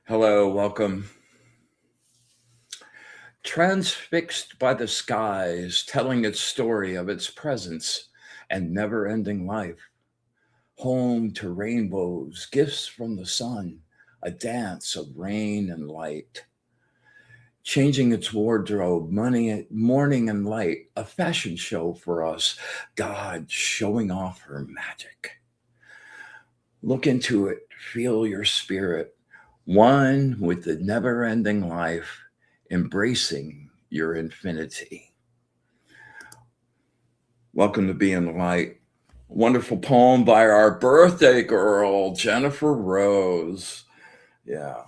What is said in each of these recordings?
Hello, welcome. Transfixed by the skies, telling its story of its presence and never-ending life. Home to rainbows, gifts from the sun, a dance of rain and light. Changing its wardrobe, morning and light, a fashion show for us, God showing off her magic. Look into it, feel your spirit, one with the never-ending life, embracing your infinity. Welcome to Be in the Light. Wonderful poem by our birthday girl, Jennifer Rose. Yeah.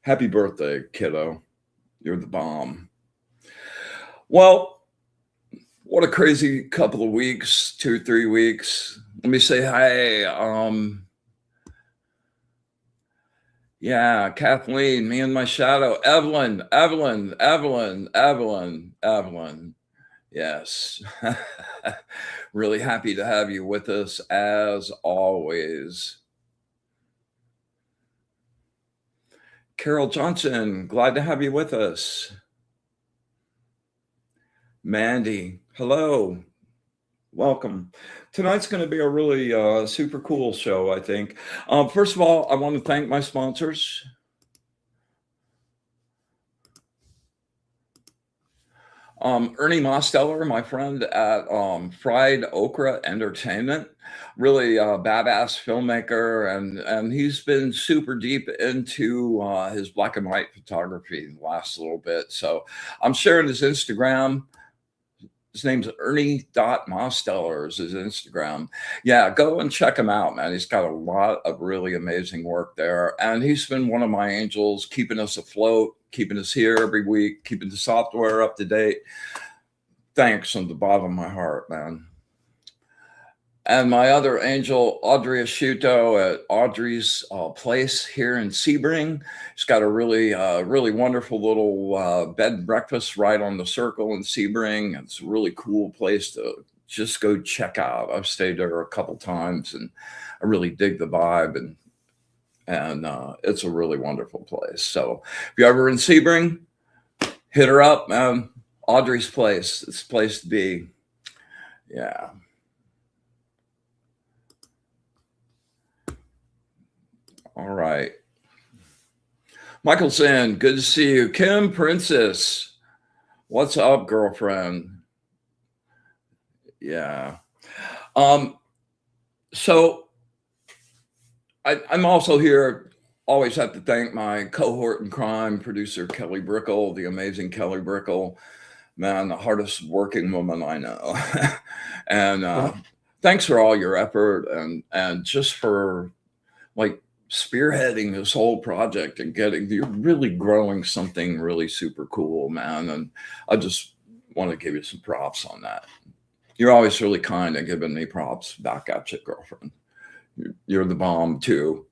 Happy birthday, kiddo. You're the bomb. Well, what a crazy couple of weeks, 2-3 weeks. Let me say hi. Yeah, Kathleen, me and my shadow, Evelyn. Yes. Really happy to have you with us as always. Carol Johnson, glad to have you with us. Mandy, hello. Welcome. Tonight's going to be a really super cool show, I think. First of all, I want to thank my sponsors. Ernie Mosteller, my friend at Fried Okra Entertainment, really badass filmmaker, and he's been super deep into his black and white photography the last little bit. So I'm sharing his Instagram. His name's Ernie.Mosteller is his Instagram. Yeah, go and check him out, man. He's got a lot of really amazing work there. And he's been one of my angels, keeping us afloat, keeping us here every week, keeping the software up to date. Thanks from the bottom of my heart, man. And my other angel, Audrey Asciutto at Audrey's Place here in Sebring. She's got a really wonderful little bed and breakfast right on the Circle in Sebring. It's a really cool place to just go check out. I've stayed there a couple times, and I really dig the vibe, and it's a really wonderful place. So if you're ever in Sebring, hit her up, man. Audrey's Place. It's a place to be. Yeah. All right. Michael Zinn, good to see you. Kim Princess, what's up, girlfriend? Yeah. So I'm also here, always have to thank my cohort in crime, producer Kelly Brickle, the amazing Kelly Brickle. Man, the hardest working woman I know. And thanks for all your effort and just for like spearheading this whole project and you're really growing something really super cool, man. And I just want to give you some props on that. You're always really kind at giving me props back at you, girlfriend. You're the bomb too.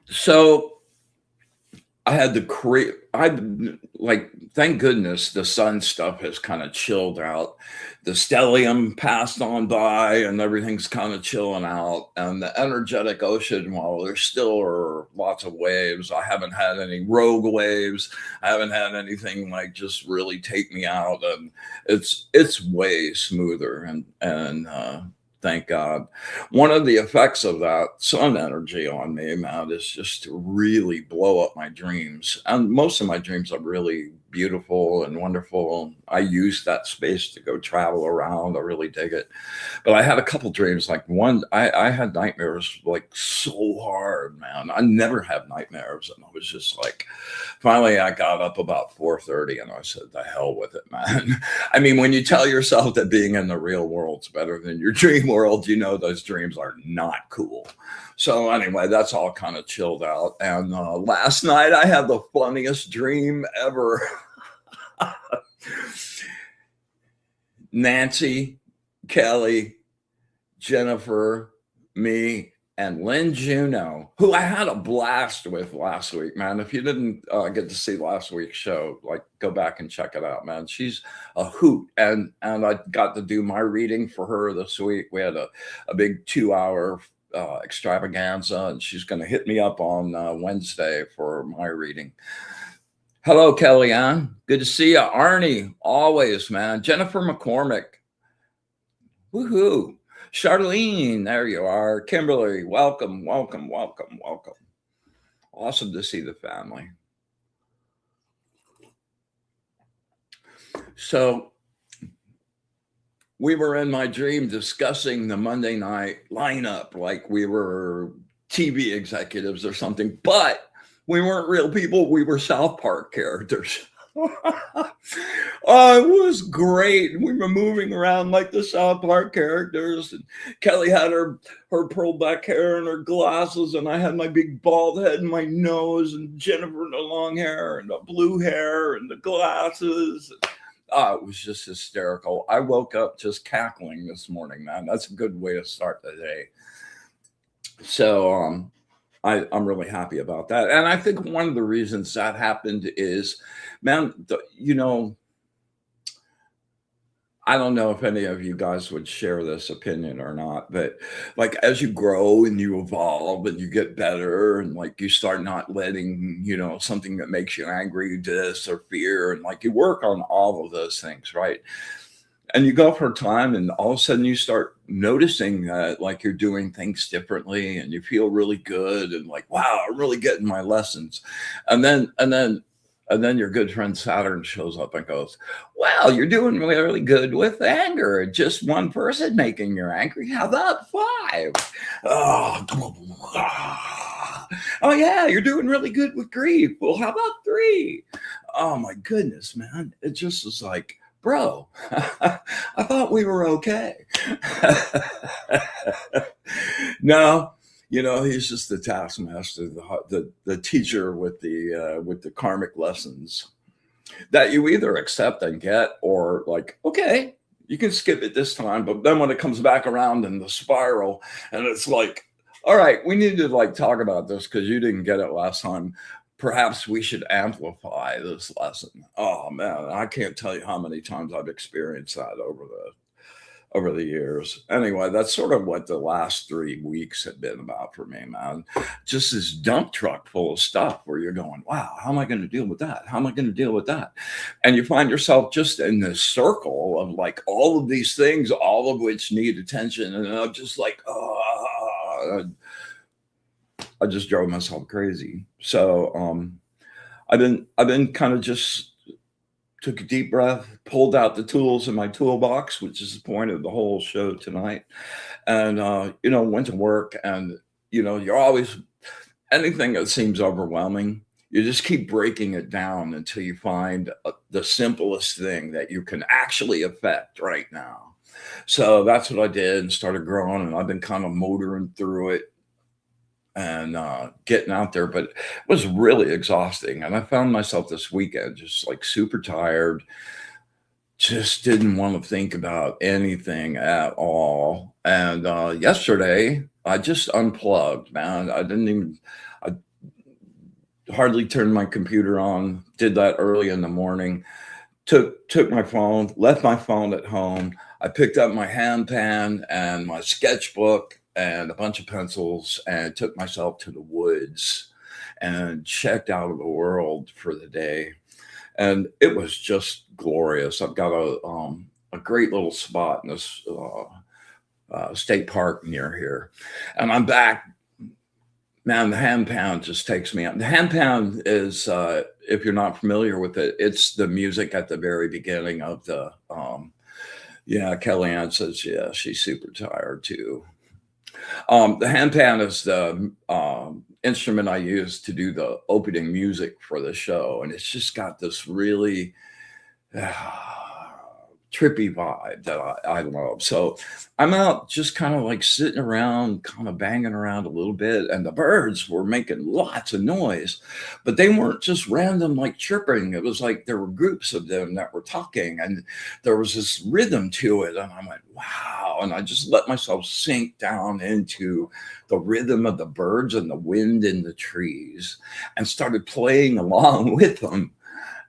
So I had thank goodness the sun stuff has kind of chilled out. The stellium passed on by and everything's kind of chilling out. And the energetic ocean, while there still are lots of waves, I haven't had any rogue waves. I haven't had anything like just really take me out. And it's way smoother and thank God. One of the effects of that sun energy on me, man, is just to really blow up my dreams. And most of my dreams are really beautiful and wonderful. I use that space to go travel around. I really dig it. But I had a couple dreams. Like one, I had nightmares like so hard, man. I never had nightmares, and I was just like, finally, I got up about 4:30, and I said, "The hell with it, man." I mean, when you tell yourself that being in the real world's better than your dream world, you know those dreams are not cool. So anyway, that's all kind of chilled out. And last night, I had the funniest dream ever. Nancy, Kelly, Jennifer, me, and Lynn Juno, who I had a blast with last week, man. If you didn't get to see last week's show, like go back and check it out, man. She's a hoot, and I got to do my reading for her this week. We had a big 2 hour extravaganza, and she's going to hit me up on Wednesday for my reading. Hello, Kellyanne. Good to see you. Arnie, always, man. Jennifer McCormick. Woohoo. Charlene, there you are. Kimberly, welcome, welcome, welcome, welcome. Awesome to see the family. So we were in my dream discussing the Monday night lineup like we were TV executives or something, but we weren't real people. We were South Park characters. Oh, it was great. We were moving around like the South Park characters, and Kelly had her pulled back hair and her glasses, and I had my big bald head and my nose, and Jennifer the long hair and the blue hair and the glasses. It was just hysterical. I woke up just cackling this morning, man. That's a good way to start the day. So I'm really happy about that. And I think one of the reasons that happened is, man, I don't know if any of you guys would share this opinion or not, but like as you grow and you evolve and you get better and like you start not letting, something that makes you angry, this or fear, and like you work on all of those things, right? And you go for time and all of a sudden you start noticing that like you're doing things differently and you feel really good and like, wow, I'm really getting my lessons. And then your good friend Saturn shows up and goes, well, you're doing really good with anger. Just one person making you angry. How about 5? Oh yeah, you're doing really good with grief. Well, how about 3? Oh my goodness, man. It just was like, bro, I thought we were okay. No, he's just the taskmaster, the teacher with the karmic lessons that you either accept and get, or like, okay, you can skip it this time, but then when it comes back around in the spiral, and it's like, all right, we need to like talk about this because you didn't get it last time. Perhaps we should amplify this lesson. Oh man, I can't tell you how many times I've experienced that over the years. Anyway, that's sort of what the last 3 weeks have been about for me, man. Just this dump truck full of stuff where you're going, wow, how am I going to deal with that? How am I going to deal with that? And you find yourself just in this circle of like all of these things, all of which need attention. And I'm just like, I just drove myself crazy. So I've been kind of just took a deep breath, pulled out the tools in my toolbox, which is the point of the whole show tonight, and went to work. And you're always, anything that seems overwhelming, you just keep breaking it down until you find the simplest thing that you can actually affect right now. So that's what I did and started growing, and I've been kind of motoring through it and getting out there, but it was really exhausting. And I found myself this weekend just like super tired, just didn't want to think about anything at all. And yesterday I just unplugged, man. I hardly turned my computer on, did that early in the morning, took my phone, left my phone at home. I picked up my hand pan and my sketchbook and a bunch of pencils and took myself to the woods and checked out of the world for the day. And it was just glorious. I've got a great little spot in this state park near here. And I'm back Man, the hand pound just takes me out. The hand pound is, if you're not familiar with it, it's the music at the very beginning of the, yeah, Kellyanne says, yeah, she's super tired too. The hand pan is the instrument I use to do the opening music for the show, and it's just got this really trippy vibe that I love. So I'm out just kind of like sitting around, kind of banging around a little bit, and the birds were making lots of noise, but they weren't just random like chirping. It was like there were groups of them that were talking, and there was this rhythm to it. And I went, wow. And I just let myself sink down into the rhythm of the birds and the wind in the trees and started playing along with them.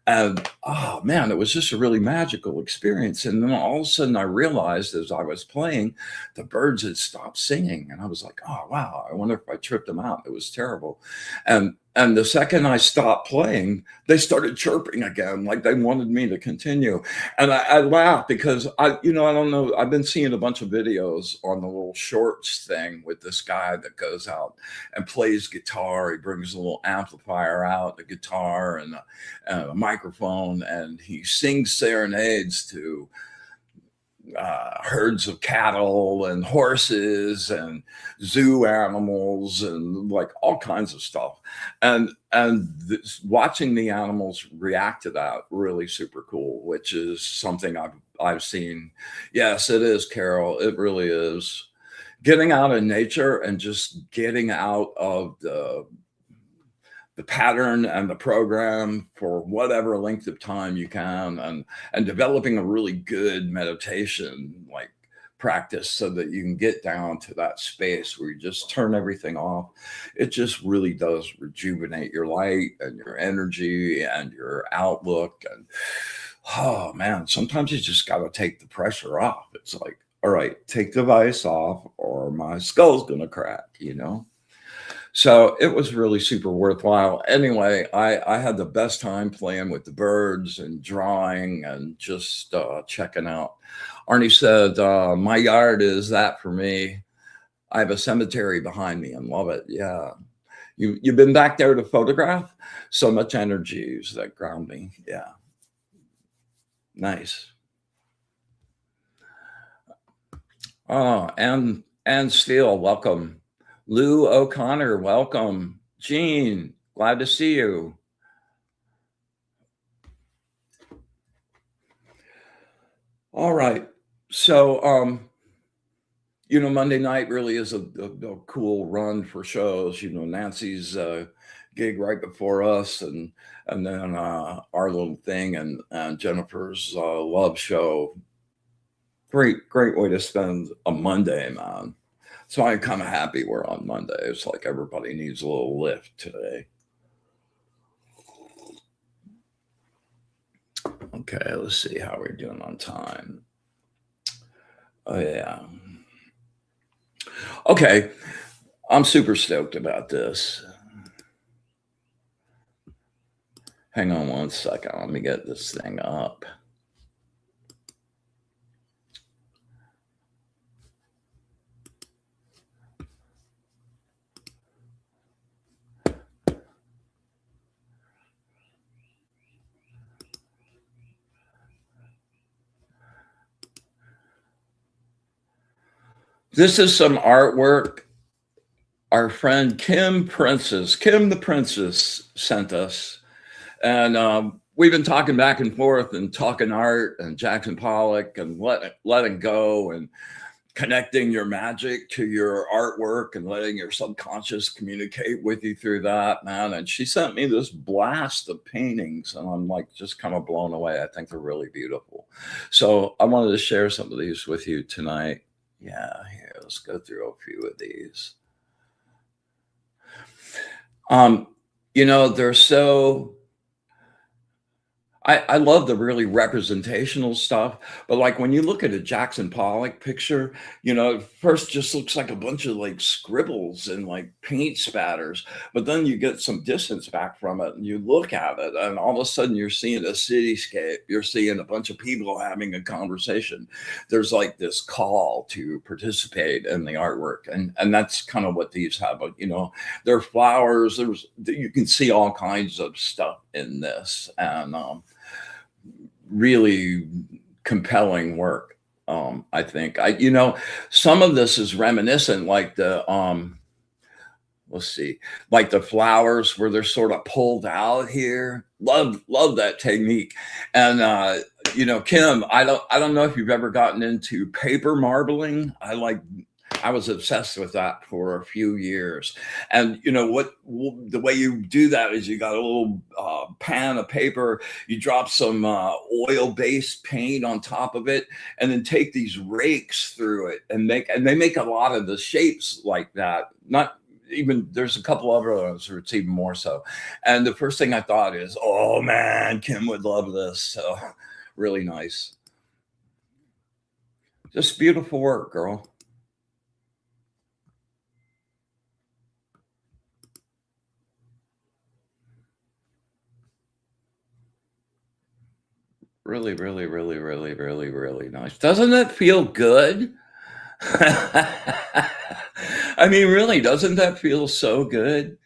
And oh man, it was just a really magical experience. And then all of a sudden I realized as I was playing, the birds had stopped singing. And I was like, oh wow, I wonder if I tripped them out. It was terrible. And the second I stopped playing, they started chirping again, like they wanted me to continue. And I laughed because I don't know. I've been seeing a bunch of videos on the little shorts thing with this guy that goes out and plays guitar. He brings a little amplifier out, the guitar and a microphone, and he sings serenades to herds of cattle and horses and zoo animals and like all kinds of stuff. Watching the animals react to that really super cool, which is something I've seen. Yes, it is, Carol. It really is. Getting out in nature and just getting out of the pattern and the program for whatever length of time you can, and developing a really good meditation like practice so that you can get down to that space where you just turn everything off. It just really does rejuvenate your light and your energy and your outlook. And oh man, sometimes you just got to take the pressure off. It's like, all right, take the vice off or my skull's gonna crack. So it was really super worthwhile. Anyway, I had the best time playing with the birds and drawing and just checking out. Arnie said, my yard is that for me. I have a cemetery behind me and love it. Yeah. You've been back there to photograph? So much energy is that grounding. Yeah. Nice. Oh, and Steele, welcome. Lou O'Connor, welcome. Gene, glad to see you. All right. So, Monday night really is a cool run for shows. Nancy's gig right before us, and then our little thing, and Jennifer's love show. Great way to spend a Monday, man. So I'm kind of happy we're on Monday. It's like everybody needs a little lift today. Okay, let's see how we're doing on time. Oh, yeah. Okay, I'm super stoked about this. Hang on one second. Let me get this thing up. This is some artwork our friend Kim the Princess sent us. And we've been talking back and forth and talking art and Jackson Pollock and letting go and connecting your magic to your artwork and letting your subconscious communicate with you through that, man. And she sent me this blast of paintings, and I'm like just kind of blown away. I think they're really beautiful. So I wanted to share some of these with you tonight. Yeah, here, let's go through a few of these. They're so I love the really representational stuff, but, like, when you look at a Jackson Pollock picture, at first just looks like a bunch of, like, scribbles and, like, paint spatters, but then you get some distance back from it, and you look at it, and all of a sudden you're seeing a cityscape, you're seeing a bunch of people having a conversation. There's, like, this call to participate in the artwork, and that's kinda what these have, but, there are flowers, you can see all kinds of stuff in this, and, really compelling work. I think some of this is reminiscent, like let's see, like the flowers where they're sort of pulled out here. Love that technique. And Kim, I don't know if you've ever gotten into paper marbling. I was obsessed with that for a few years. And the way you do that is you got a little pan of paper, you drop some oil-based paint on top of it, and then take these rakes through it and they make a lot of the shapes like that. Not even there's a couple other ones where it's even more so. And the first thing I thought is, oh man, Kim would love this. So really nice. Just beautiful work, girl. Really, really, really, really, really, really nice. Doesn't that feel good? I mean, really, doesn't that feel so good?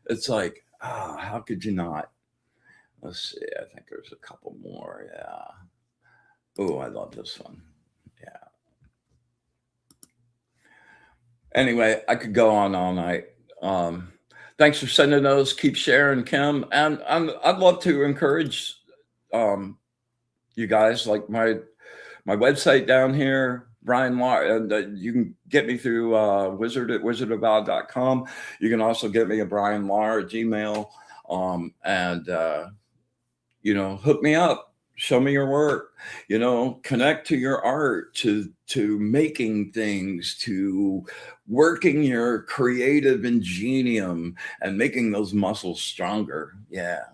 It's like, how could you not? Let's see. I think there's a couple more. Yeah. Oh, I love this one. Yeah. Anyway, I could go on all night. Um, Thanks for sending those. Keep sharing, Kim. And I'd love to encourage um, you guys, like my website down here, Bryan Lar, and you can get me through wizard at wizardabout.com. You can also get me at Bryan Lar at Gmail. And hook me up, show me your work, connect to your art, to making things, to working your creative ingenium and making those muscles stronger. Yeah.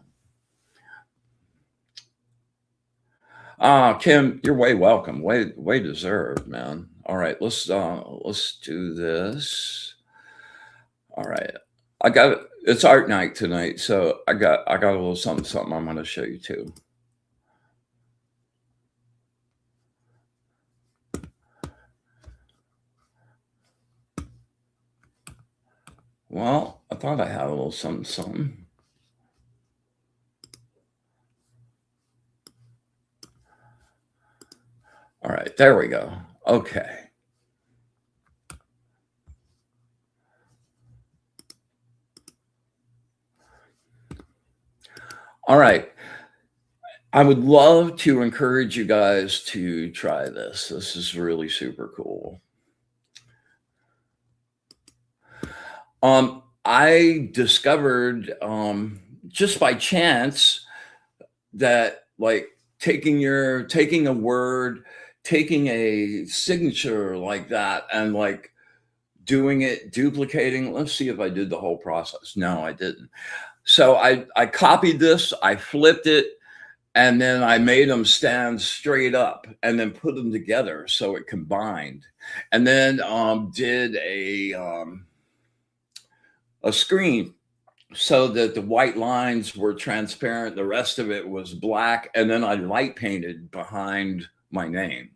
Kim, you're way welcome. Way deserved, man. All right, let's do this. All right. It's art night tonight, so I got a little something I'm gonna show you too. Well, I thought I had a little something. All right, there we go. Okay. All right. I would love to encourage you guys to try this. This is really super cool. I discovered just by chance that, like, taking a word, taking a signature like that, and, like, doing it, duplicating. Let's see if I did the whole process. No, I didn't. So I copied this, I flipped it, and then I made them stand straight up and then put them together so it combined. And then did a screen so that the white lines were transparent, the rest of it was black, and then I light painted behind my name.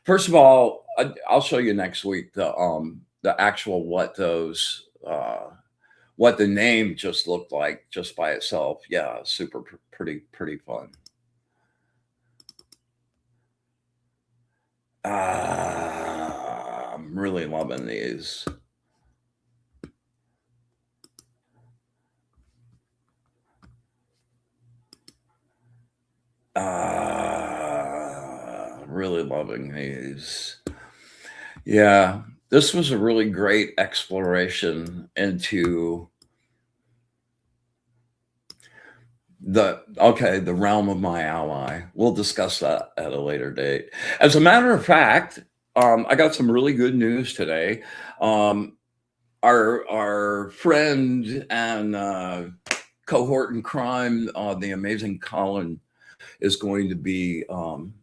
First of all, I'll show you next week the actual what the name just looked like just by itself. Yeah, super pretty fun. I'm really loving these. Really loving these. Yeah, this was a really great exploration into the realm of my ally. We'll discuss that at a later date. As a matter of fact, I got some really good news today. Um, our friend and cohort in crime, the amazing Colin, is going to be on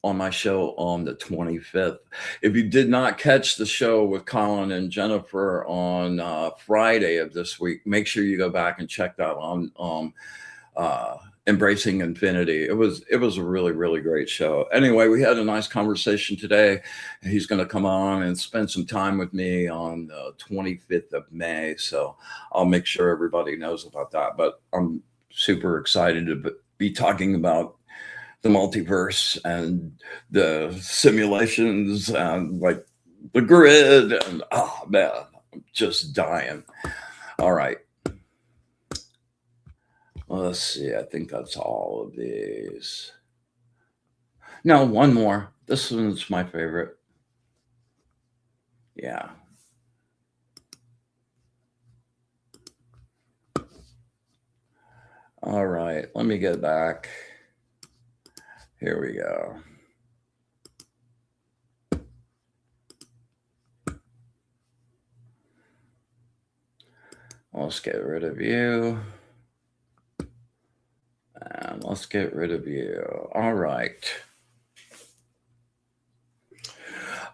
my show on the 25th. If you did not catch the show with Colin and Jennifer on Friday of this week, make sure you go back and check that on Embracing Infinity. It was a really, really great show. Anyway, we had a nice conversation today. He's going to come on and spend some time with me on the 25th of May. So I'll make sure everybody knows about that. But I'm super excited to be talking about the multiverse and the simulations and like the grid. And oh man, I'm just dying. All right. Let's see. I think that's all of these. No, one more. This one's my favorite. Yeah. All right. Let me get back. Here we go. Let's get rid of you. And let's get rid of you. All right.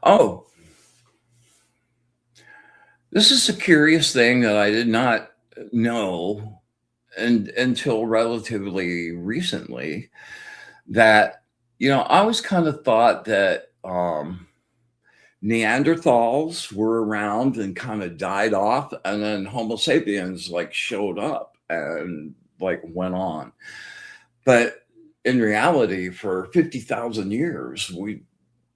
Oh, this is a curious thing that I did not know until relatively recently, that, I always kind of thought that Neanderthals were around and kind of died off, and then Homo sapiens like showed up and like went on. But in reality, for 50,000 years, we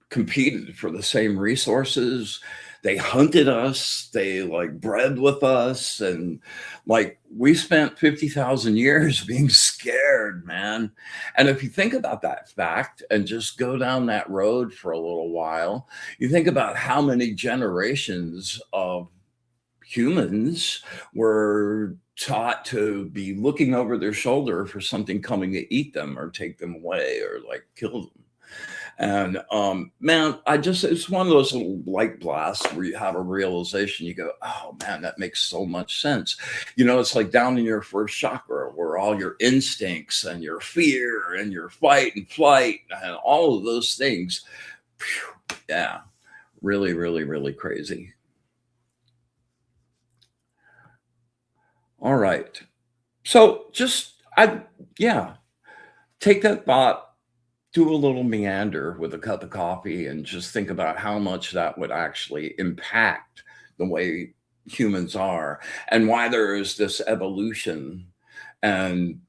competed for the same resources. They hunted us, they like bred with us, and like we spent 50,000 years being scared, man. And if you think about that fact and just go down that road for a little while, you think about how many generations of humans were taught to be looking over their shoulder for something coming to eat them or take them away or like kill them. And man, it's one of those little light blasts where you have a realization. You go, oh man, that makes so much sense. It's like down in your first chakra where all your instincts and your fear and your fight and flight and all of those things. Yeah, really, really, really crazy. All right. So take that thought, do a little meander with a cup of coffee, and just think about how much that would actually impact the way humans are and why there is this evolution and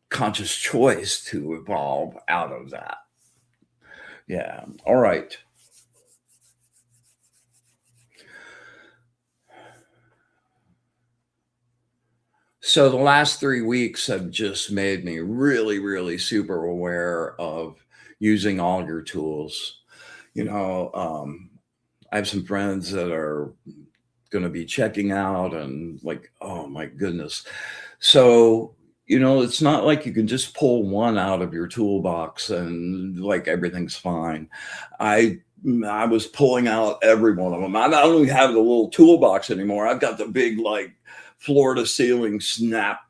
conscious choice to evolve out of that. Yeah. All right. So the last 3 weeks have just made me really, really super aware of using all your tools. You know, I have some friends that are going to be checking out, and like, oh my goodness. So, it's not like you can just pull one out of your toolbox and like everything's fine. I I was pulling out every one of them. I not only have the little toolbox anymore, I've got the big like floor to ceiling snap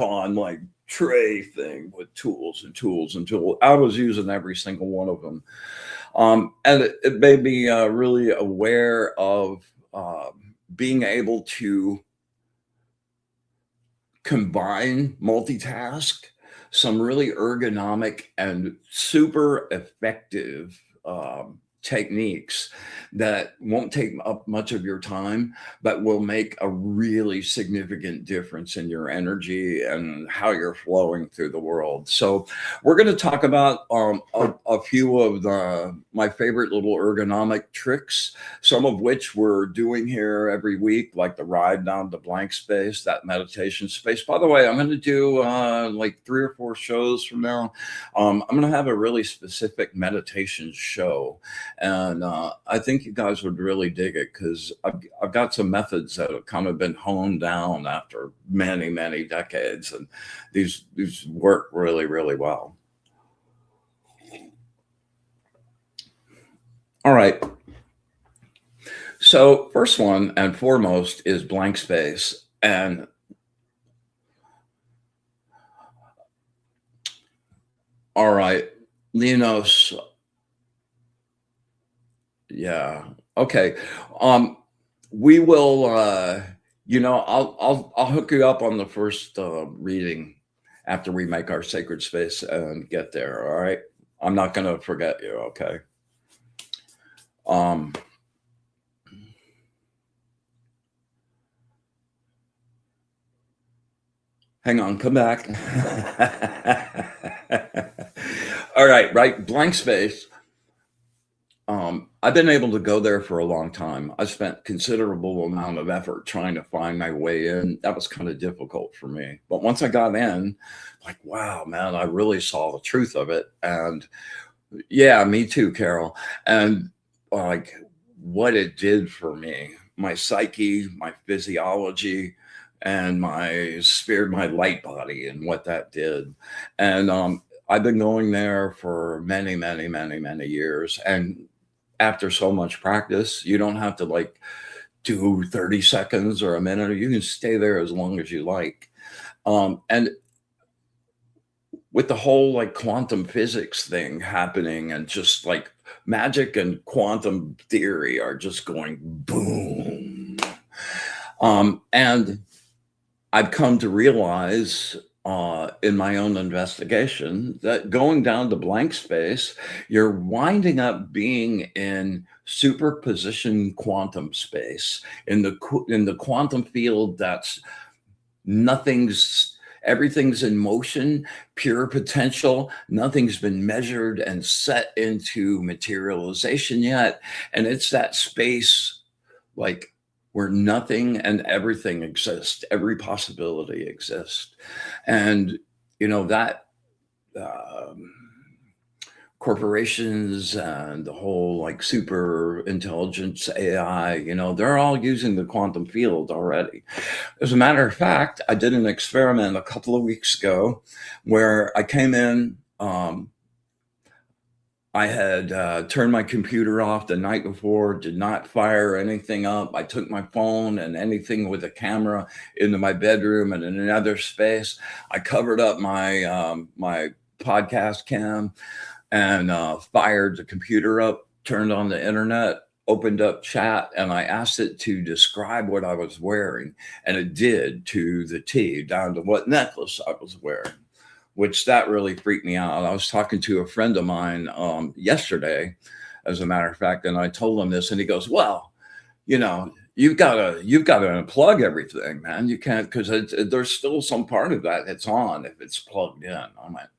on like tray thing with tools and tools and tools. I was using every single one of them. And it made me really aware of being able to combine, multitask, some really ergonomic and super effective techniques that won't take up much of your time, but will make a really significant difference in your energy and how you're flowing through the world. So we're going to talk about a few of my favorite little ergonomic tricks, some of which we're doing here every week, like the ride down to blank space, that meditation space. By the way, I'm going to do like 3 or 4 shows from now. I'm going to have a really specific meditation show. And I think you guys would really dig it because I've got some methods that have kind of been honed down after many, many decades. And these work really, really well. All right. So first one and foremost is blank space. And you know, yeah. Okay. Um, we will, I'll hook you up on the first reading after we make our sacred space and get there. All right. I'm not going to forget you. Okay. Um, hang on. Come back. All right. Right. Blank space. I've been able to go there for a long time. I spent considerable amount of effort trying to find my way in. That was kind of difficult for me. But once I got in, like, wow, man, I really saw the truth of it. And yeah, me too, Carol. And like what it did for me, my psyche, my physiology, and my spirit, my light body, and what that did. And I've been going there for many, many, many, many years. And after so much practice, you don't have to like do 30 seconds or a minute. You can stay there as long as you like. And with the whole like quantum physics thing happening and just like magic and quantum theory are just going boom. And I've come to realize in my own investigation that going down to blank space, you're winding up being in superposition quantum space in the quantum field that's nothing's everything's in motion, pure potential. Nothing's been measured and set into materialization yet, and it's that space like where nothing and everything exists, every possibility exists. And that um, corporations and the whole like super intelligence AI, they're all using the quantum field already. As a matter of fact, I did an experiment a couple of weeks ago where I came in. I had turned my computer off the night before, did not fire anything up. I took my phone and anything with a camera into my bedroom and in another space. I covered up my podcast cam and fired the computer up, turned on the internet, opened up chat, and I asked it to describe what I was wearing. And it did to the T, down to what necklace I was wearing, which that really freaked me out. I was talking to a friend of mine yesterday, as a matter of fact, and I told him this, and he goes, "Well, you've got to unplug everything, man. You can't because there's still some part of that that's on if it's plugged in." I'm like,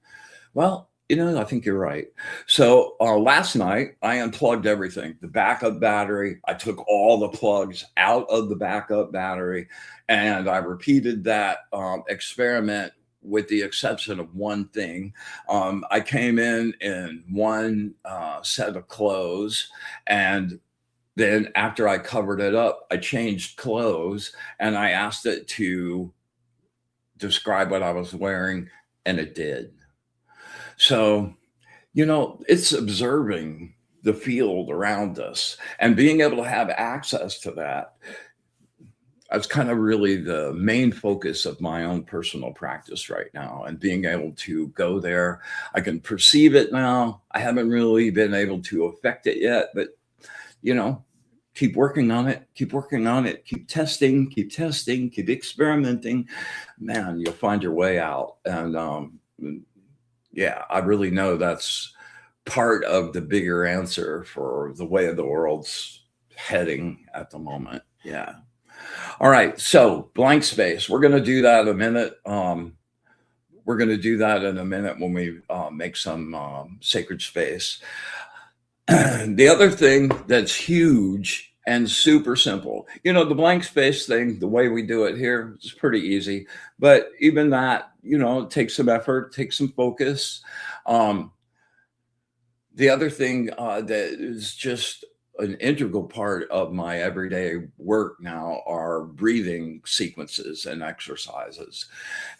"Well, I think you're right." So last night I unplugged everything, the backup battery. I took all the plugs out of the backup battery, and I repeated that experiment with the exception of one thing. I came in one set of clothes, and then after I covered it up, I changed clothes and I asked it to describe what I was wearing, and it did. So, it's observing the field around us and being able to have access to that. That's kind of really the main focus of my own personal practice right now, and being able to go there. I can perceive it now. I haven't really been able to affect it yet, but you know, keep working on it, keep working on it, keep testing, keep experimenting. Man, you'll find your way out. And yeah, I really know that's part of the bigger answer for the way the world's heading at the moment. Yeah. All right. So blank space. We're going to do that in a minute. We're going to do that in a minute when we make some sacred space. The other thing that's huge and super simple, the blank space thing, the way we do it here is pretty easy. But even that, it takes some effort, takes some focus. The other thing that is just an integral part of my everyday work now are breathing sequences and exercises.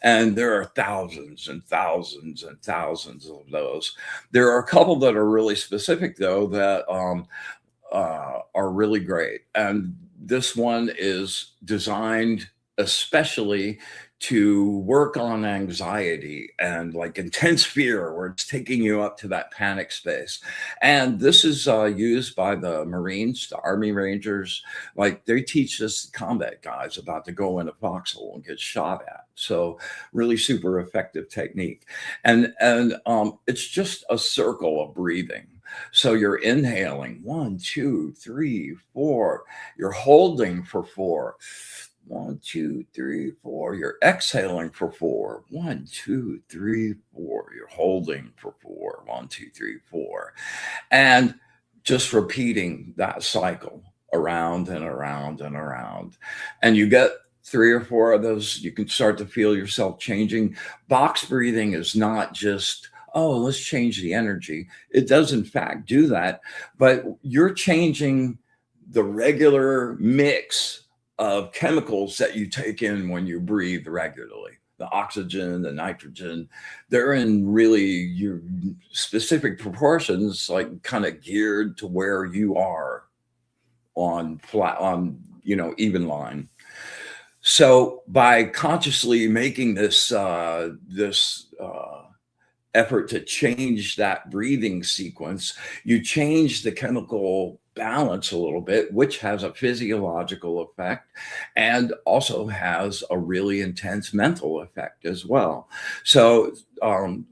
And there are thousands and thousands and thousands of those. There are a couple that are really specific, though, that are really great. And this one is designed especially to work on anxiety and like intense fear where it's taking you up to that panic space. And this is used by the Marines, the Army Rangers. Like they teach this combat guys about to go in a foxhole and get shot at. So really super effective technique. And it's just a circle of breathing. So you're inhaling 1, 2, 3, 4. You're holding for 4. 1, 2, 3, 4. You're exhaling for 4. 1, 2, 3, 4. You're holding for 4. 1, 2, 3, 4. And just repeating that cycle around and around and around. And you get 3 or 4 of those, you can start to feel yourself changing. Box breathing is not just, oh, let's change the energy. It does, in fact, do that. But you're changing the regular mix of chemicals that you take in when you breathe regularly. The oxygen, the nitrogen, they're in really your specific proportions, like kind of geared to where you are on flat, on, even line. So by consciously making this effort to change that breathing sequence, you change the chemical balance a little bit, which has a physiological effect and also has a really intense mental effect as well. So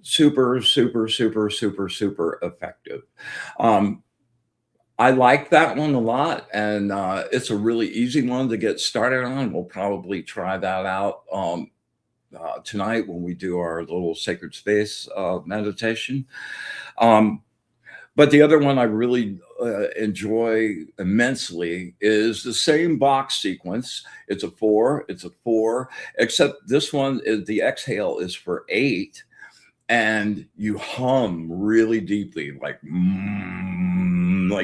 super, super, super, super, super effective. I like that one a lot, and it's a really easy one to get started on. We'll probably try that out tonight when we do our little sacred space meditation. But the other one I really enjoy immensely is the same box sequence. It's a 4, except this one is the exhale is for 8, and you hum really deeply, like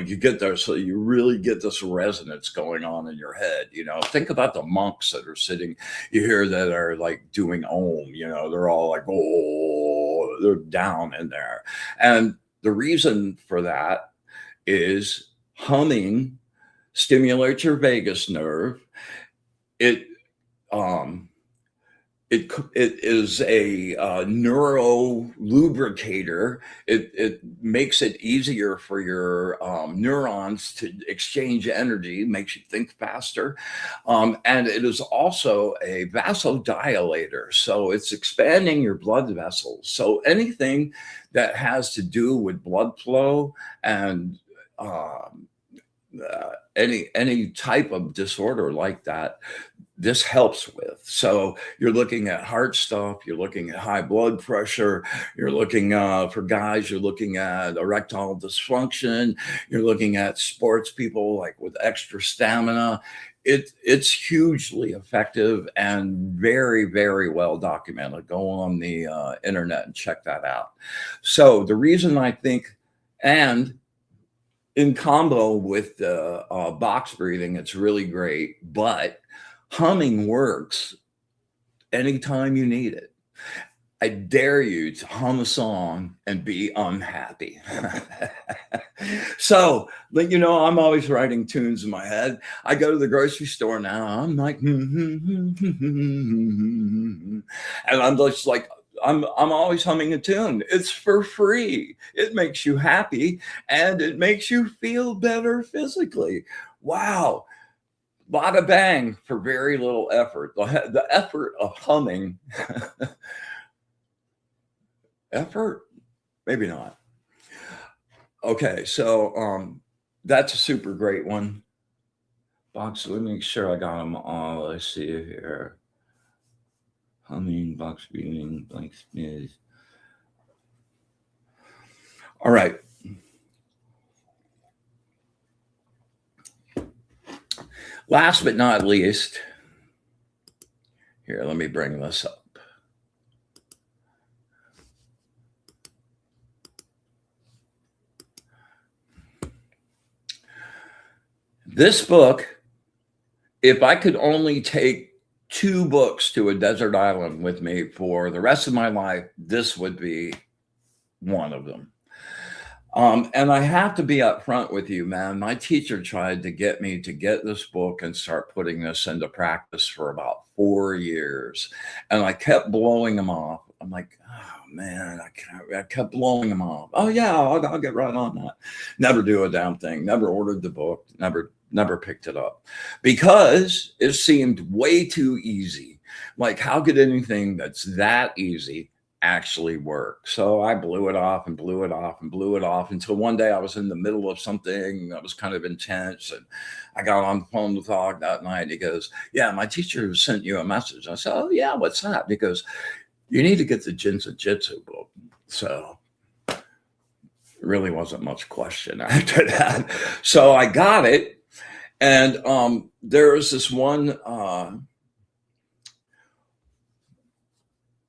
you get there, so you really get this resonance going on in your head. Think about the monks that are sitting, you hear that are like doing Om, they're all like, oh, they're down in there. And the reason for that is humming stimulates your vagus nerve. It is a neuro lubricator. It makes it easier for your neurons to exchange energy, makes you think faster. And it is also a vasodilator. So it's expanding your blood vessels. So anything that has to do with blood flow and any type of disorder like that, this helps with. So you're looking at heart stuff, you're looking at high blood pressure, you're looking for guys, you're looking at erectile dysfunction, you're looking at sports people like with extra stamina. It's hugely effective and very, very well documented. Go on the internet and check that out. So the reason I think, and in combo with the box breathing, it's really great, but humming works anytime you need it. I dare you to hum a song and be unhappy. So, I'm always writing tunes in my head. I go to the grocery store now, I'm like, and I'm just like, I'm always humming a tune. It's for free. It makes you happy and it makes you feel better physically. Wow. Bada bang for very little effort. The effort of humming, effort, maybe not. Okay, so that's a super great one. Box, let me make sure I got them all. Let's see here. Humming, box breathing, blank sneeze. All right. Last but not least, here, let me bring this up. This book, if I could only take 2 books to a desert island with me for the rest of my life, this would be one of them. And I have to be upfront with you, man. My teacher tried to get me to get this book and start putting this into practice for about 4 years. And I kept blowing him off. I'm like, oh man, I can't. I kept blowing him off. Oh yeah, I'll get right on that. Never do a damn thing. Never ordered the book. Never picked it up because it seemed way too easy. Like, how could anything that's that easy actually work? So I blew it off and blew it off and blew it off until one day I was in the middle of something that was kind of intense. And I got on the phone with Hog that night. He goes, yeah, my teacher sent you a message. I said, oh, yeah, what's that? He goes, you need to get the Jin Shin Jitsu book. So it really wasn't much question after that. So I got it. And there was this one,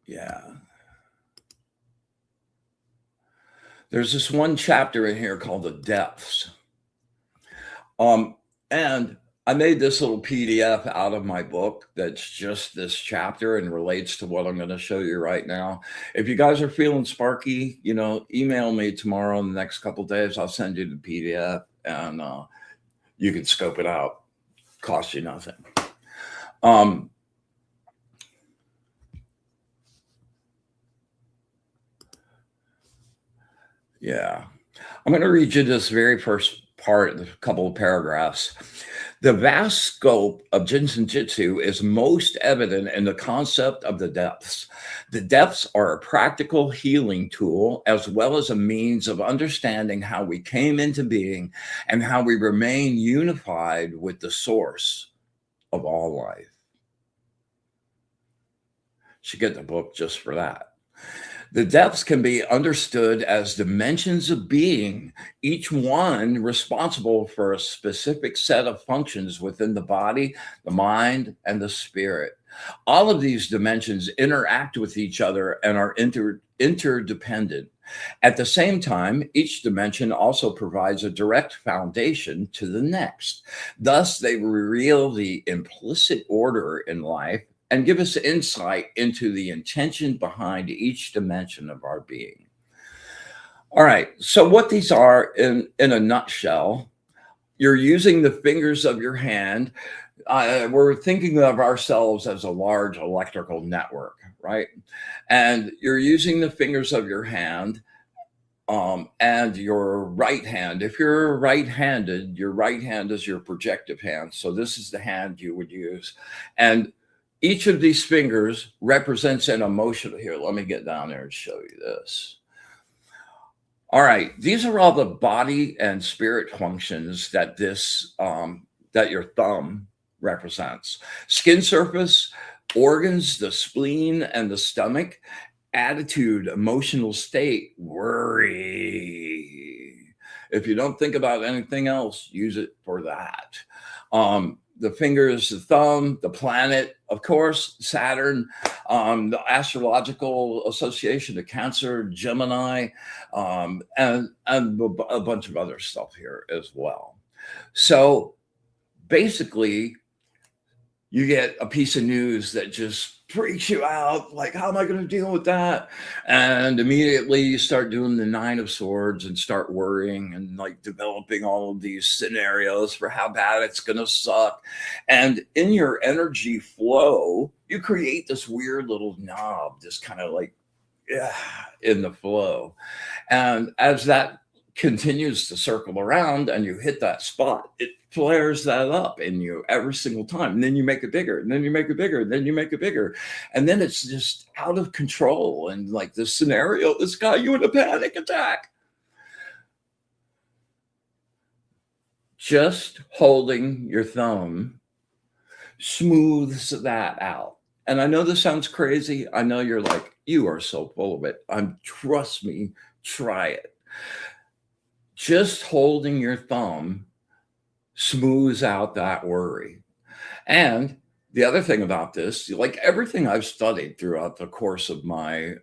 yeah. There's this one chapter in here called the depths. And I made this little PDF out of my book that's just this chapter and relates to what I'm going to show you right now. If you guys are feeling sparky, email me tomorrow in the next couple of days. I'll send you the PDF and you can scope it out. Cost you nothing. Yeah. I'm going to read you this very first part, a couple of paragraphs. The vast scope of Jin Shin Jitsu is most evident in the concept of the depths. The depths are a practical healing tool as well as a means of understanding how we came into being and how we remain unified with the source of all life. Should get the book just for that. The depths can be understood as dimensions of being, each one responsible for a specific set of functions within the body, the mind, and the spirit. All of these dimensions interact with each other and are interdependent. At the same time, each dimension also provides a direct foundation to the next. Thus, they reveal the implicit order in life and give us insight into the intention behind each dimension of our being. All right, so what these are in a nutshell, you're using the fingers of your hand. We're thinking of ourselves as a large electrical network, right? And you're using the fingers of your hand and your right hand. If you're right-handed, your right hand is your projective hand. So this is the hand you would use. And each of these fingers represents an emotion. Here, let me get down there and show you this. All right, these are all the body and spirit functions that that your thumb represents. Skin surface, organs, the spleen and the stomach, attitude, emotional state, worry. If you don't think about anything else, use it for that. The fingers, the thumb, the planet, of course, Saturn, the astrological association of Cancer, Gemini, and a bunch of other stuff here as well. So basically, you get a piece of news that just freaks you out. Like, how am I going to deal with that? And immediately you start doing the 9 of Swords and start worrying and like developing all of these scenarios for how bad it's going to suck. And in your energy flow, you create this weird little knob, just kind of like, in the flow. And as that continues to circle around and you hit that spot, it flares that up in you every single time. And then you make it bigger, and then you make it bigger, and then you make it bigger. And then it's just out of control. And like this scenario, this got you in a panic attack. Just holding your thumb smooths that out. And I know this sounds crazy. I know you're like, you are so full of it. Trust me, try it. Just holding your thumb smooths out that worry. And the other thing about this, like everything I've studied throughout the course of my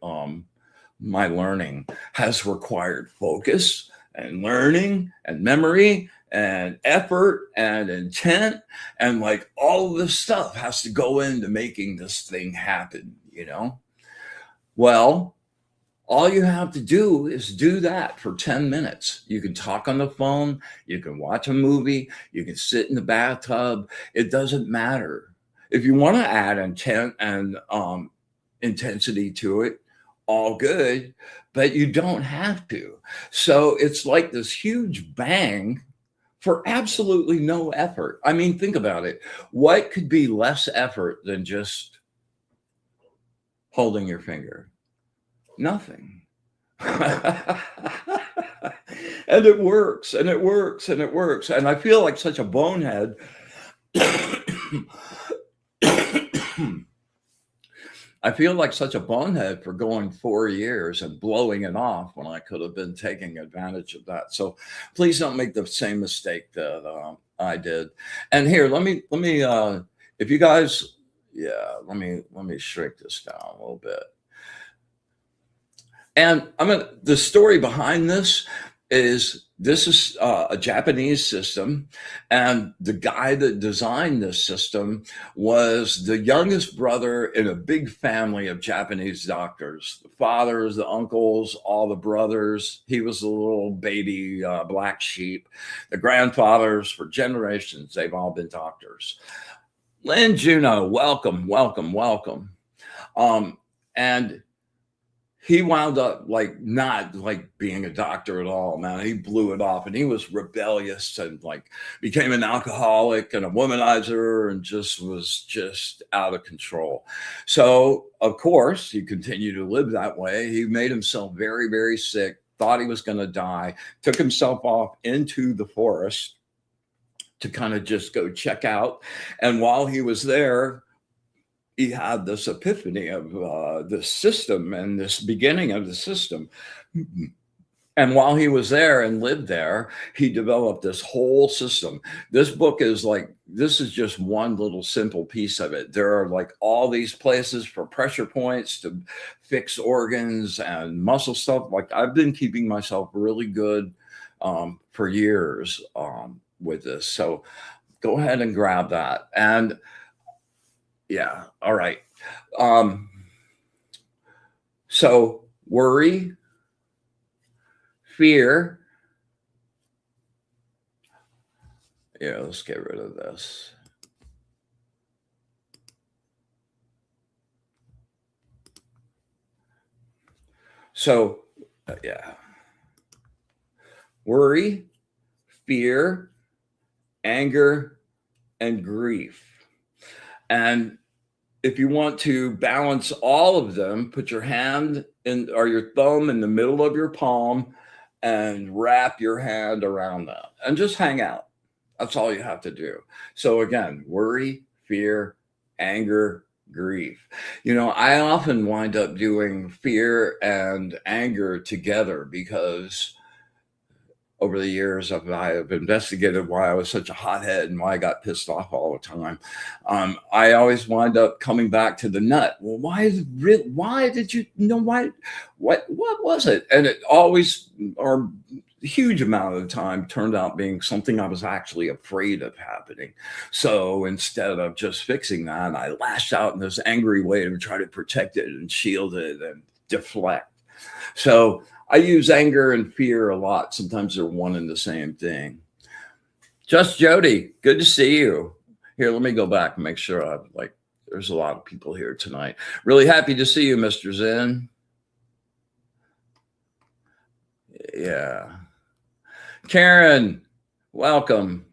my learning has required focus and learning and memory and effort and intent, and like all of this stuff has to go into making this thing happen, Well, All you have to do is do that for 10 minutes. You can talk on the phone, you can watch a movie, you can sit in the bathtub. It doesn't matter. If you want to add intent and intensity to it, all good, but you don't have to. So it's like this huge bang for absolutely no effort. I mean, think about it. What could be less effort than just holding your finger? Nothing. And it works, and it works, and it works. And I feel like such a bonehead. I feel like such a bonehead for going 4 years and blowing it off when I could have been taking advantage of that. So please don't make the same mistake that I did. And here, let me, if you guys, yeah, let me shrink this down a little bit. And the story behind this is a Japanese system, and the guy that designed this system was the youngest brother in a big family of Japanese doctors. The fathers, the uncles, all the brothers. He was the little baby black sheep. The grandfathers, for generations, they've all been doctors. Lynn Juno, welcome, welcome, welcome. And he wound up like not like being a doctor at all, man. He blew it off, and he was rebellious and like became an alcoholic and a womanizer and was just out of control. So of course he continued to live that way. He made himself very, very sick, thought he was going to die, took himself off into the forest to kind of just go check out. And while he was there, he had this epiphany of this system and this beginning of the system. And while he was there and lived there, he developed this whole system. This book is like, this is just one little simple piece of it. There are like all these places for pressure points to fix organs and muscle stuff. Like I've been keeping myself really good for years with this. So go ahead and grab that. And yeah. All right. So worry, fear. Yeah, let's get rid of this. So, yeah. Worry, fear, anger, and grief. And if you want to balance all of them, put your hand in or your thumb in the middle of your palm and wrap your hand around that and just hang out. That's all you have to do. So again, worry, fear, anger, grief. You know, I often wind up doing fear and anger together because over the years, I have investigated why I was such a hothead and why I got pissed off all the time. I always wind up coming back to the nut. Well, why did you know why? What was it? And it always, or a huge amount of the time, turned out being something I was actually afraid of happening. So instead of just fixing that, I lashed out in this angry way to try to protect it and shield it and deflect. So I use anger and fear a lot. Sometimes they're one and the same thing. Just Jody, good to see you. Here, let me go back and make sure there's a lot of people here tonight. Really happy to see you, Mr. Zen. Yeah. Karen, welcome.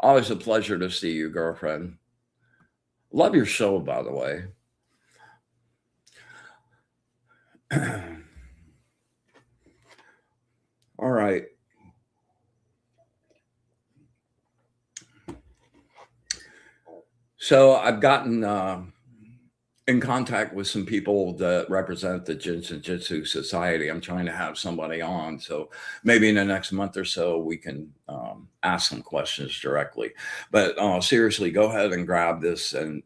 Always a pleasure to see you, girlfriend. Love your show, by the way. All right. So I've gotten in contact with some people that represent the Jin Shin Jitsu Society. I'm trying to have somebody on. So maybe in the next month or so, we can ask some questions directly. But seriously, go ahead and grab this. And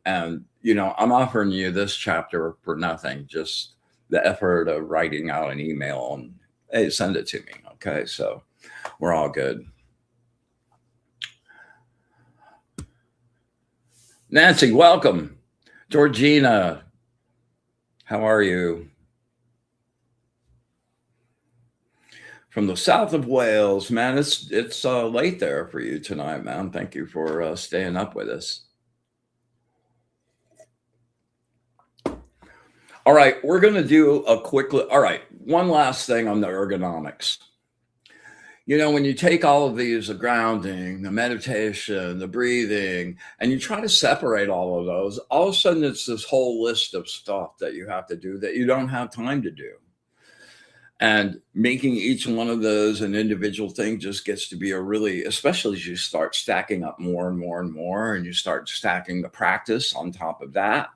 you know, I'm offering you this chapter for nothing, just the effort of writing out an email and, hey, send it to me. Okay, so we're all good. Nancy, welcome. Georgina, how are you? from the south of Wales. Man, it's late there for you tonight, man. Thank you for staying up with us. All right, we're going to do a quick look. All right, one last thing on the ergonomics. You know, when you take all of these, the grounding, the meditation, the breathing, and you try to separate all of those, all of a sudden it's this whole list of stuff that you have to do that you don't have time to do. And making each one of those an individual thing just gets to be a really, especially as you start stacking up more and more and more, and you start stacking the practice on top of that.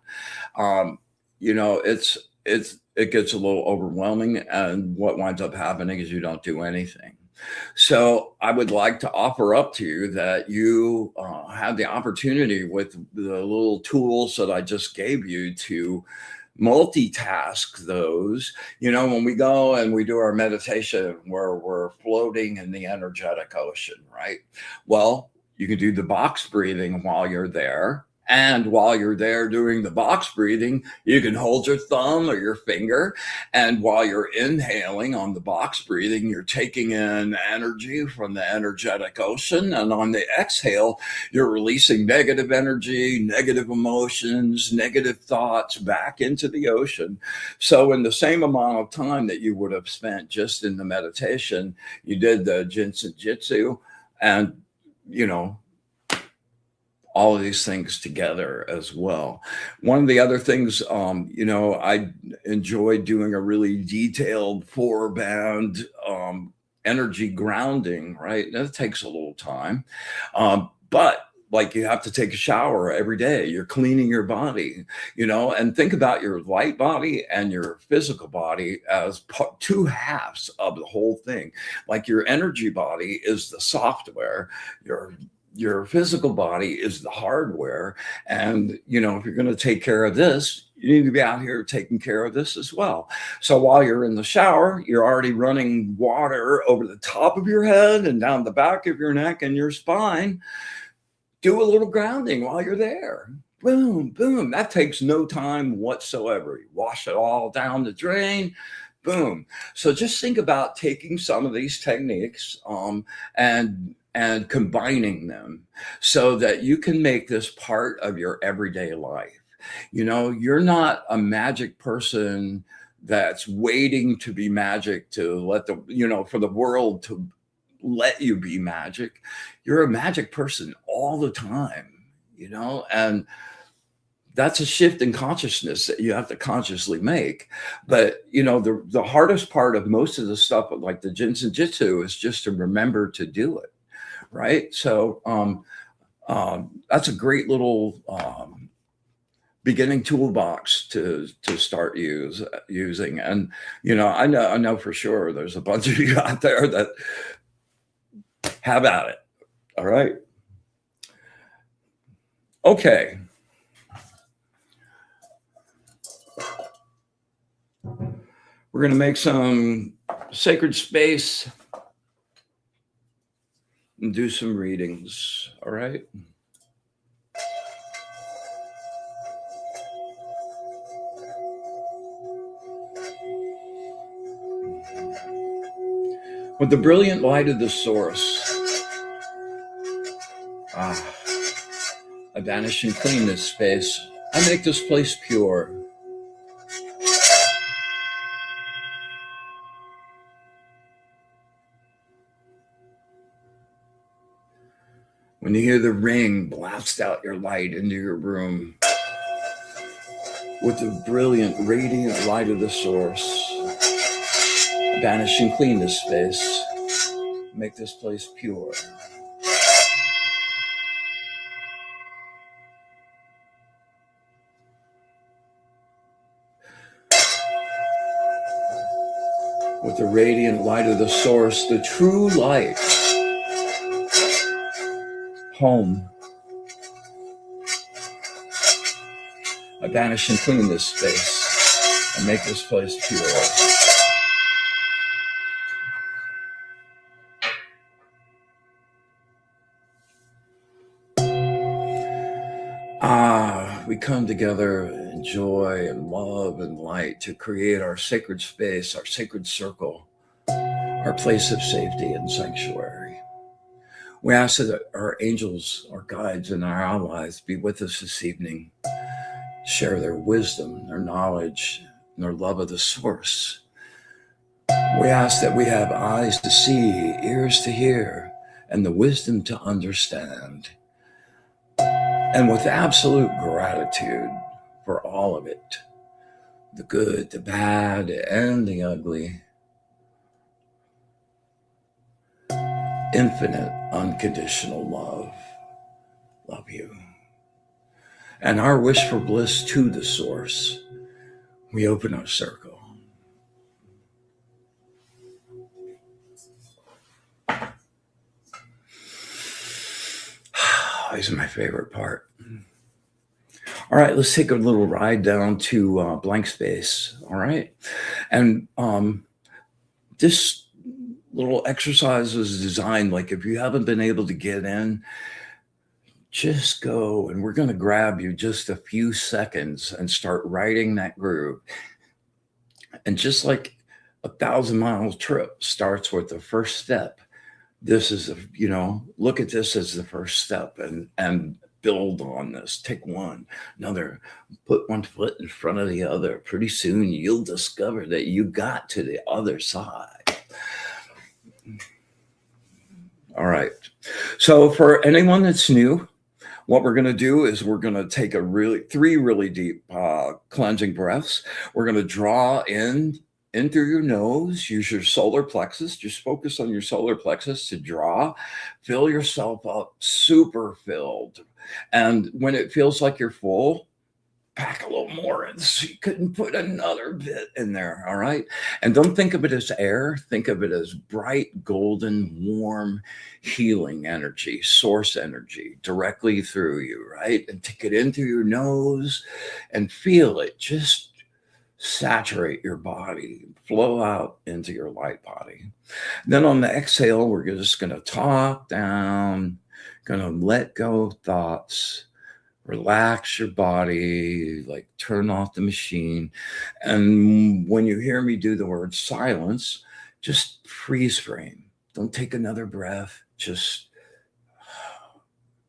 Um, you know, it gets a little overwhelming, and what winds up happening is you don't do anything. So I would like to offer up to you that you have the opportunity with the little tools that I just gave you to multitask those. You know, when we go and we do our meditation where we're floating in the energetic ocean, right? Well, you can do the box breathing while you're there. And while you're there doing the box breathing, you can hold your thumb or your finger. And while you're inhaling on the box breathing, you're taking in energy from the energetic ocean. And on the exhale, you're releasing negative energy, negative emotions, negative thoughts back into the ocean. So in the same amount of time that you would have spent just in the meditation, you did the Jin Shin Jitsu, and, you know, all of these things together as well. One of the other things, you know, I enjoy doing a really detailed 4-band energy grounding, right? That takes a little time. But like, you have to take a shower every day. You're cleaning your body, you know, and think about your light body and your physical body as two halves of the whole thing. Like, your energy body is the software, your physical body is the hardware. And, you know, if you're going to take care of this, you need to be out here taking care of this as well. So while you're in the shower, you're already running water over the top of your head and down the back of your neck and your spine. Do a little grounding while you're there. Boom, boom. That takes no time whatsoever. You wash it all down the drain. Boom. So just think about taking some of these techniques and combining them so that you can make this part of your everyday life. You know, you're not a magic person that's waiting to be magic to let the, you know, for the world to let you be magic. You're a magic person all the time, you know, and that's a shift in consciousness that you have to consciously make. But, you know, the hardest part of most of the stuff, like the Jin Shin Jitsu, is just to remember to do it. Right. So that's a great little beginning toolbox to start using. And, you know, I know for sure there's a bunch of you out there that have at it. All right. Okay. We're going to make some sacred space and do some readings. All right. With the brilliant light of the source, I banish and clean this space. I make this place pure. When you hear the ring blast out your light into your room, with the brilliant, radiant light of the source, banish and clean this space, make this place pure. With the radiant light of the source, the true light, home, I banish and clean this space and make this place pure. We come together in joy and love and light to create our sacred space, our sacred circle, our place of safety and sanctuary. We ask that our angels, our guides, and our allies be with us this evening, share their wisdom, their knowledge, and their love of the source. We ask that we have eyes to see, ears to hear, and the wisdom to understand. And with absolute gratitude for all of it, the good, the bad, and the ugly, infinite, unconditional love. Love you. And our wish for bliss to the source. We open our circle. These are my favorite part. All right, let's take a little ride down to blank space. All right. And this little exercise was designed like if you haven't been able to get in, just go, and we're going to grab you just a few seconds and start riding that groove. And just like 1,000-mile trip starts with the first step, this is look at this as the first step, and build on this. Take one, another, put one foot in front of the other. Pretty soon you'll discover that you got to the other side. All right. So for anyone that's new, what we're going to do is we're going to take three really deep cleansing breaths. We're going to draw in through your nose, use your solar plexus, just focus on your solar plexus to draw, fill yourself up, super filled. And when it feels like you're full, pack a little more in so you couldn't put another bit in there. All right. And don't think of it as air. Think of it as bright, golden, warm, healing energy, source energy directly through you. Right. And take it in through your nose and feel it just saturate your body, flow out into your light body. Then on the exhale, we're just going to talk down, going to let go of thoughts. Relax your body, like turn off the machine. And when you hear me do the word silence, just freeze frame. Don't take another breath. Just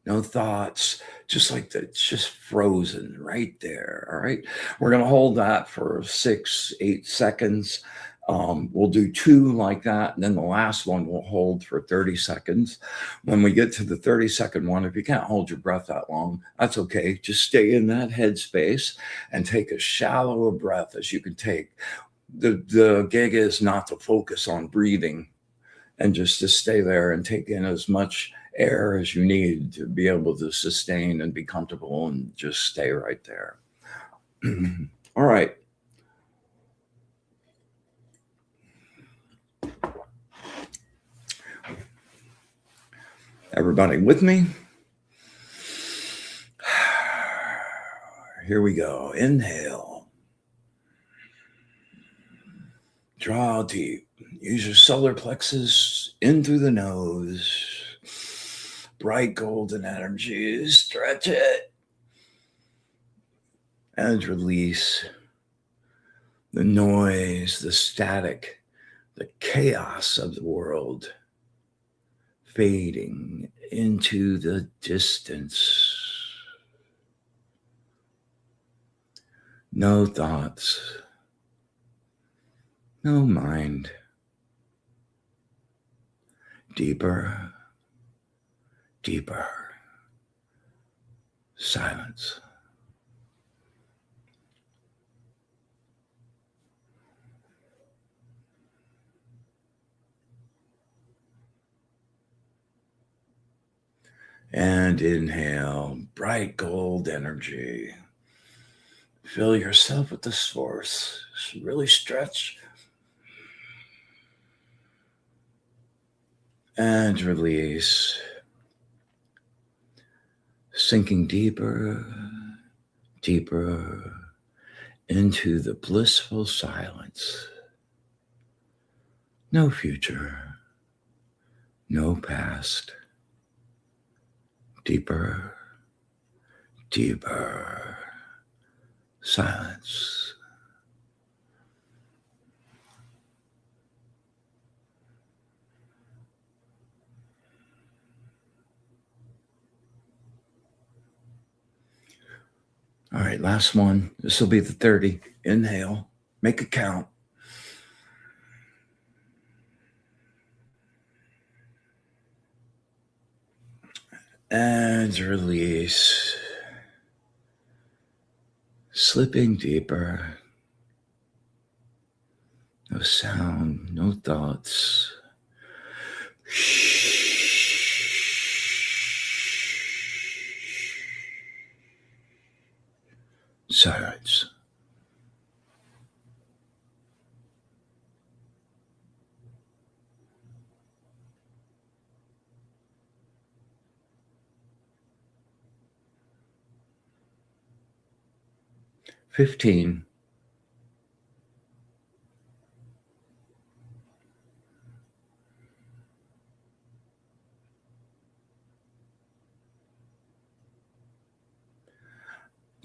no thoughts. Just like that. It's just frozen right there. All right. We're going to hold that for 6-8 seconds. We'll do 2 like that. And then the last one we'll hold for 30 seconds. When we get to the 30-second one, if you can't hold your breath that long, that's okay. Just stay in that headspace and take as shallow a breath as you can take. The gig is not to focus on breathing and just to stay there and take in as much air as you need to be able to sustain and be comfortable and just stay right there. All right. Everybody with me? Here we go. Inhale. Draw deep. Use your solar plexus in through the nose. Bright golden energy. Stretch it. And release the noise, the static, the chaos of the world fading into the distance. No thoughts, no mind. Deeper, deeper silence. And inhale, bright gold energy. Fill yourself with the source. Really stretch. And release. Sinking deeper, deeper into the blissful silence. No future, no past. Deeper, deeper silence. All right, last one. This will be the 30. Inhale, make it count. And release. Slipping deeper. No sound, no thoughts. Silence. $15.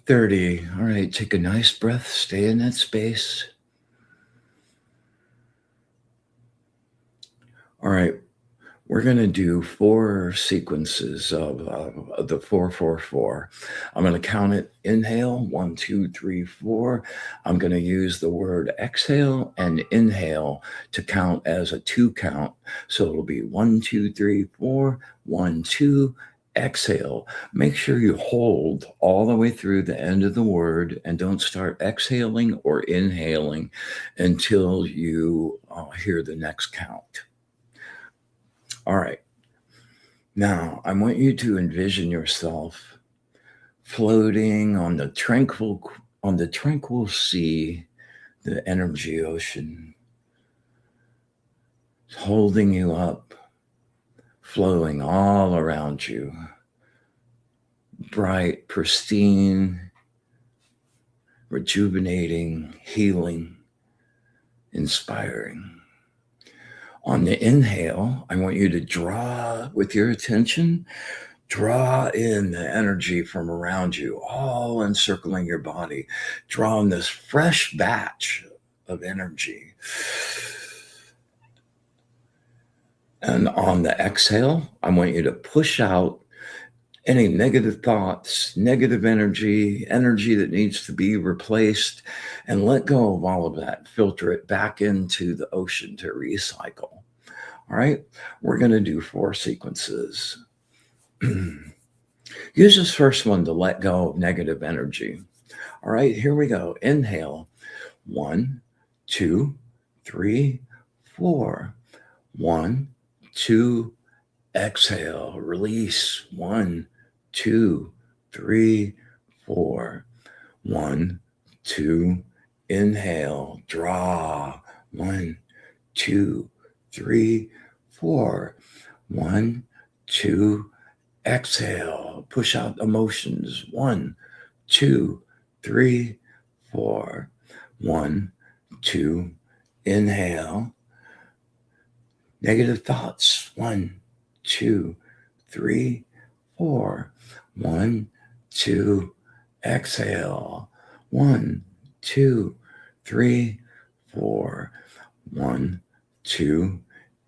30. All right, take a nice breath. Stay in that space. All right, we're going to do 4 sequences of the 4-4-4. I'm going to count it. Inhale, 1, 2, 3, 4. I'm going to use the word exhale and inhale to count as a 2 count. So it'll be 1, 2, 3, 4, 1, 2, exhale. Make sure you hold all the way through the end of the word and don't start exhaling or inhaling until you hear the next count. All right. Now, I want you to envision yourself floating on the tranquil sea, the energy ocean, holding you up, flowing all around you, bright, pristine, rejuvenating, healing, inspiring. On the inhale, I want you to draw with your attention, draw in the energy from around you, all encircling your body. Draw in this fresh batch of energy. And on the exhale, I want you to push out any negative thoughts, negative energy that needs to be replaced, and let go of all of that. Filter it back into the ocean to recycle. All right, we're going to do 4 sequences. Use this first one to let go of negative energy. All right, here we go. Inhale, 1, 2, 3, 4. 1, 2, exhale, release. 1, 2, 3, 4. 1, 2, inhale, draw. 1, 2, 3, 4. 1, 2, exhale, push out emotions. 1, 2, 3, 4. 1, 2, inhale. Negative thoughts. 1, 2, 3, 4. 1, 2, exhale. 1, 2, 3, 4. 1, 2,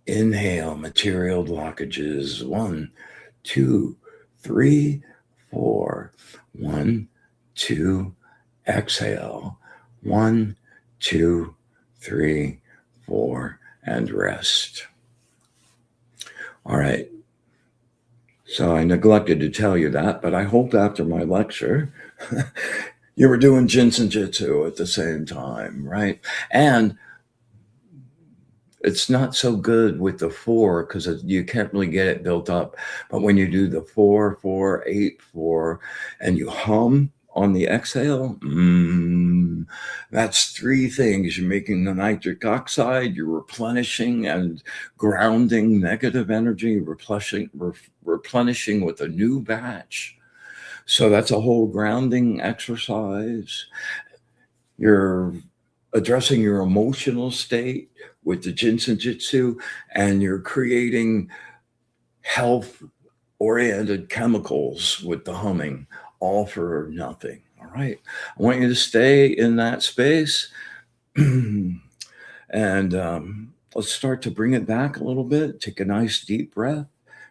inhale. Material blockages. 1, 2, 3, 4. 1, 2, exhale. 1, 2, 3, 4, and rest. All right. So I neglected to tell you that, but I hope after my lecture, you were doing Jin Shin Jitsu at the same time, right? And it's not so good with the 4 because you can't really get it built up. But when you do the 4, 4, 8, 4, and you hum on the exhale, that's 3 things. You're making the nitric oxide, you're replenishing and grounding negative energy, replenishing with a new batch. So that's a whole grounding exercise. You're addressing your emotional state with the Jin Shin Jitsu, and you're creating health-oriented chemicals with the humming, all for nothing. All right. I want you to stay in that space. And let's start to bring it back a little bit. Take a nice deep breath.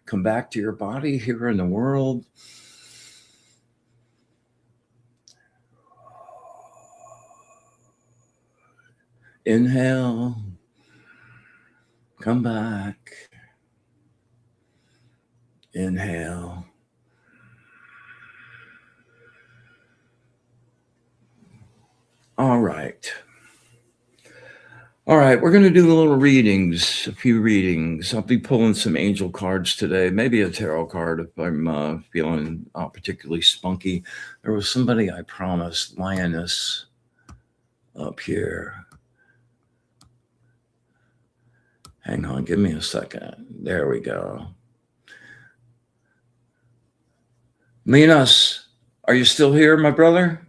Come back to your body here in the world. Inhale, come back. Inhale. All right. All right, we're going to do a little readings, a few readings. I'll be pulling some angel cards today, maybe a tarot card if I'm feeling particularly spunky. There was somebody I promised, lioness, up here. Hang on, give me a second. There we go. Linus, are you still here, my brother?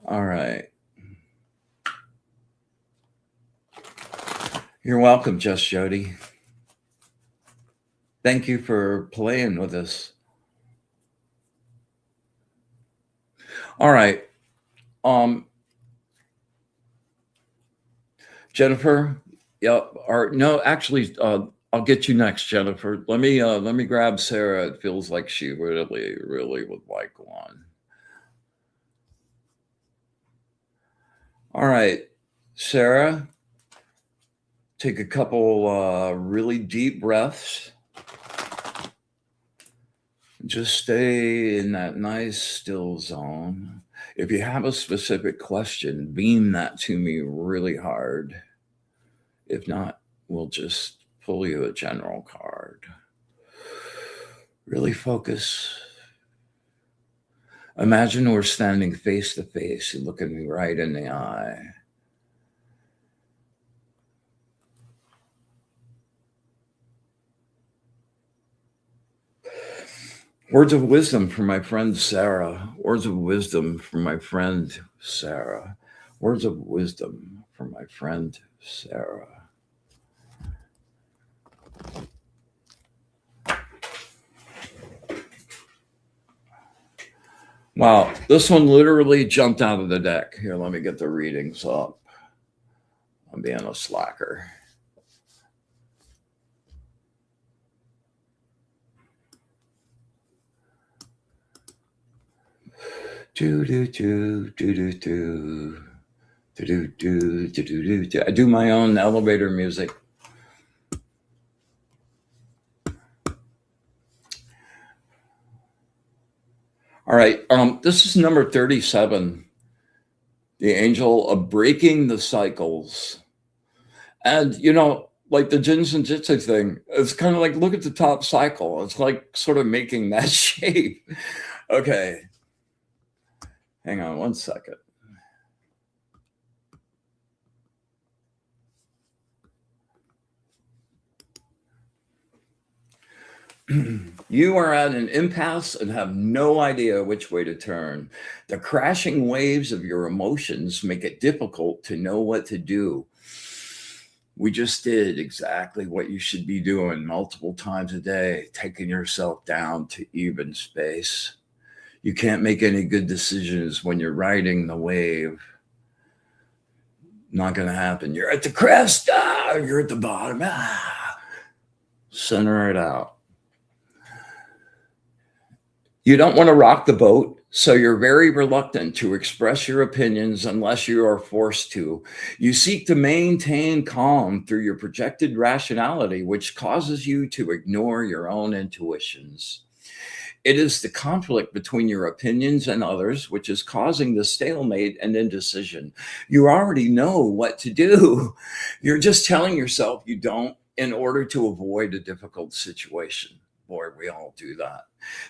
All right. You're welcome, Just Jody. Thank you for playing with us. All right. Jennifer, yep. Or no, actually, I'll get you next, Jennifer. Let me grab Sarah. It feels like she really would like one. All right, Sarah, take a couple really deep breaths. Just stay in that nice still zone. If you have a specific question, beam that to me really hard. If not, we'll just pull you a general card. Really focus. Imagine we're standing face to face. You look at me right in the eye. Words of wisdom from my friend Sarah. Words of wisdom from my friend Sarah. Words of wisdom from my friend Sarah. Wow, this one literally jumped out of the deck. Here, let me get the readings up. I'm being a slacker. I do my own elevator music. All right, this is number 37, the angel of breaking the cycles. And, like the Jin Shin Jitsu thing, it's kind of like, look at the top cycle. It's like sort of making that shape. Okay. Hang on one second. You are at an impasse and have no idea which way to turn. The crashing waves of your emotions make it difficult to know what to do. We just did exactly what you should be doing multiple times a day, taking yourself down to even space. You can't make any good decisions when you're riding the wave. Not going to happen. You're at the crest. You're at the bottom. Center it out. You don't want to rock the boat, so you're very reluctant to express your opinions unless you are forced to. You seek to maintain calm through your projected rationality, which causes you to ignore your own intuitions. It is the conflict between your opinions and others which is causing the stalemate and indecision. You already know what to do. You're just telling yourself you don't in order to avoid a difficult situation. Boy, we all do that.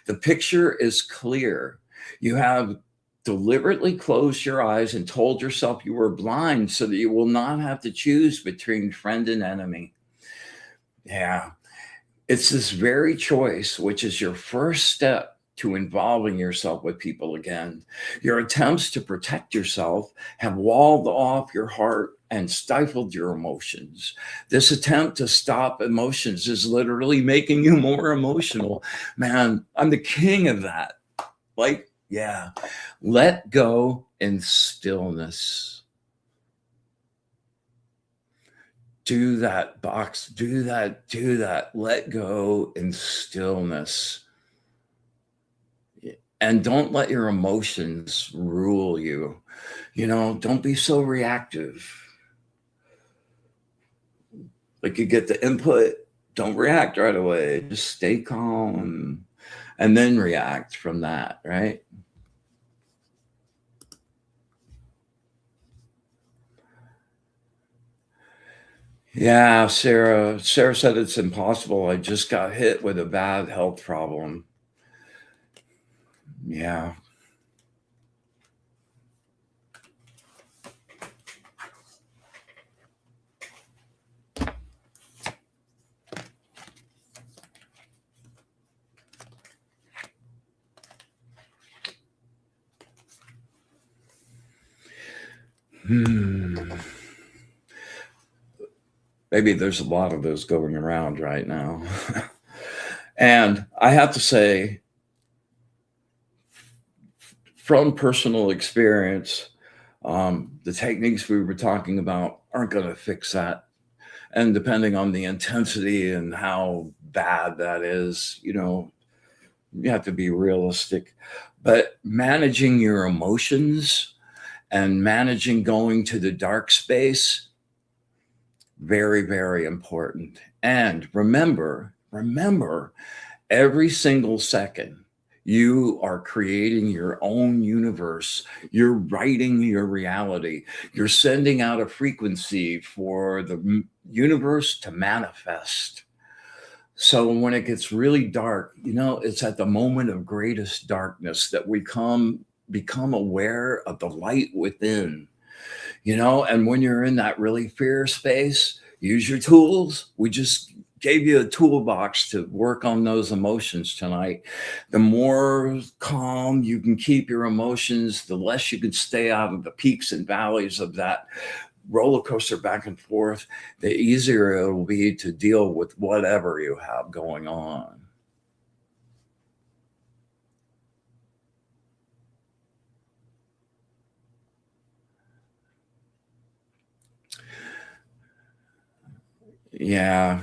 The picture is clear. You have deliberately closed your eyes and told yourself you were blind so that you will not have to choose between friend and enemy. Yeah. It's this very choice, which is your first step to involving yourself with people again. Your attempts to protect yourself have walled off your heart and stifled your emotions. This attempt to stop emotions is literally making you more emotional. Man, I'm the king of that. Like, yeah, let go in stillness. do that box, do that, let go in stillness. And don't let your emotions rule you. Don't be so reactive. Like you get the input, don't react right away. Just stay calm and then react from that, right? Yeah, Sarah. Sarah said it's impossible. I just got hit with a bad health problem. Yeah. Hmm. Maybe there's a lot of those going around right now. And I have to say, from personal experience, the techniques we were talking about aren't going to fix that. And depending on the intensity and how bad that is, you have to be realistic. But managing your emotions and managing going to the dark space, very, very important. And remember, every single second, you are creating your own universe. You're writing your reality. You're sending out a frequency for the universe to manifest. So when it gets really dark, it's at the moment of greatest darkness that we become aware of the light within. And when you're in that really fear space, use your tools. We just gave you a toolbox to work on those emotions tonight. The more calm you can keep your emotions, the less you can stay out of the peaks and valleys of that roller coaster back and forth, the easier it will be to deal with whatever you have going on. Yeah.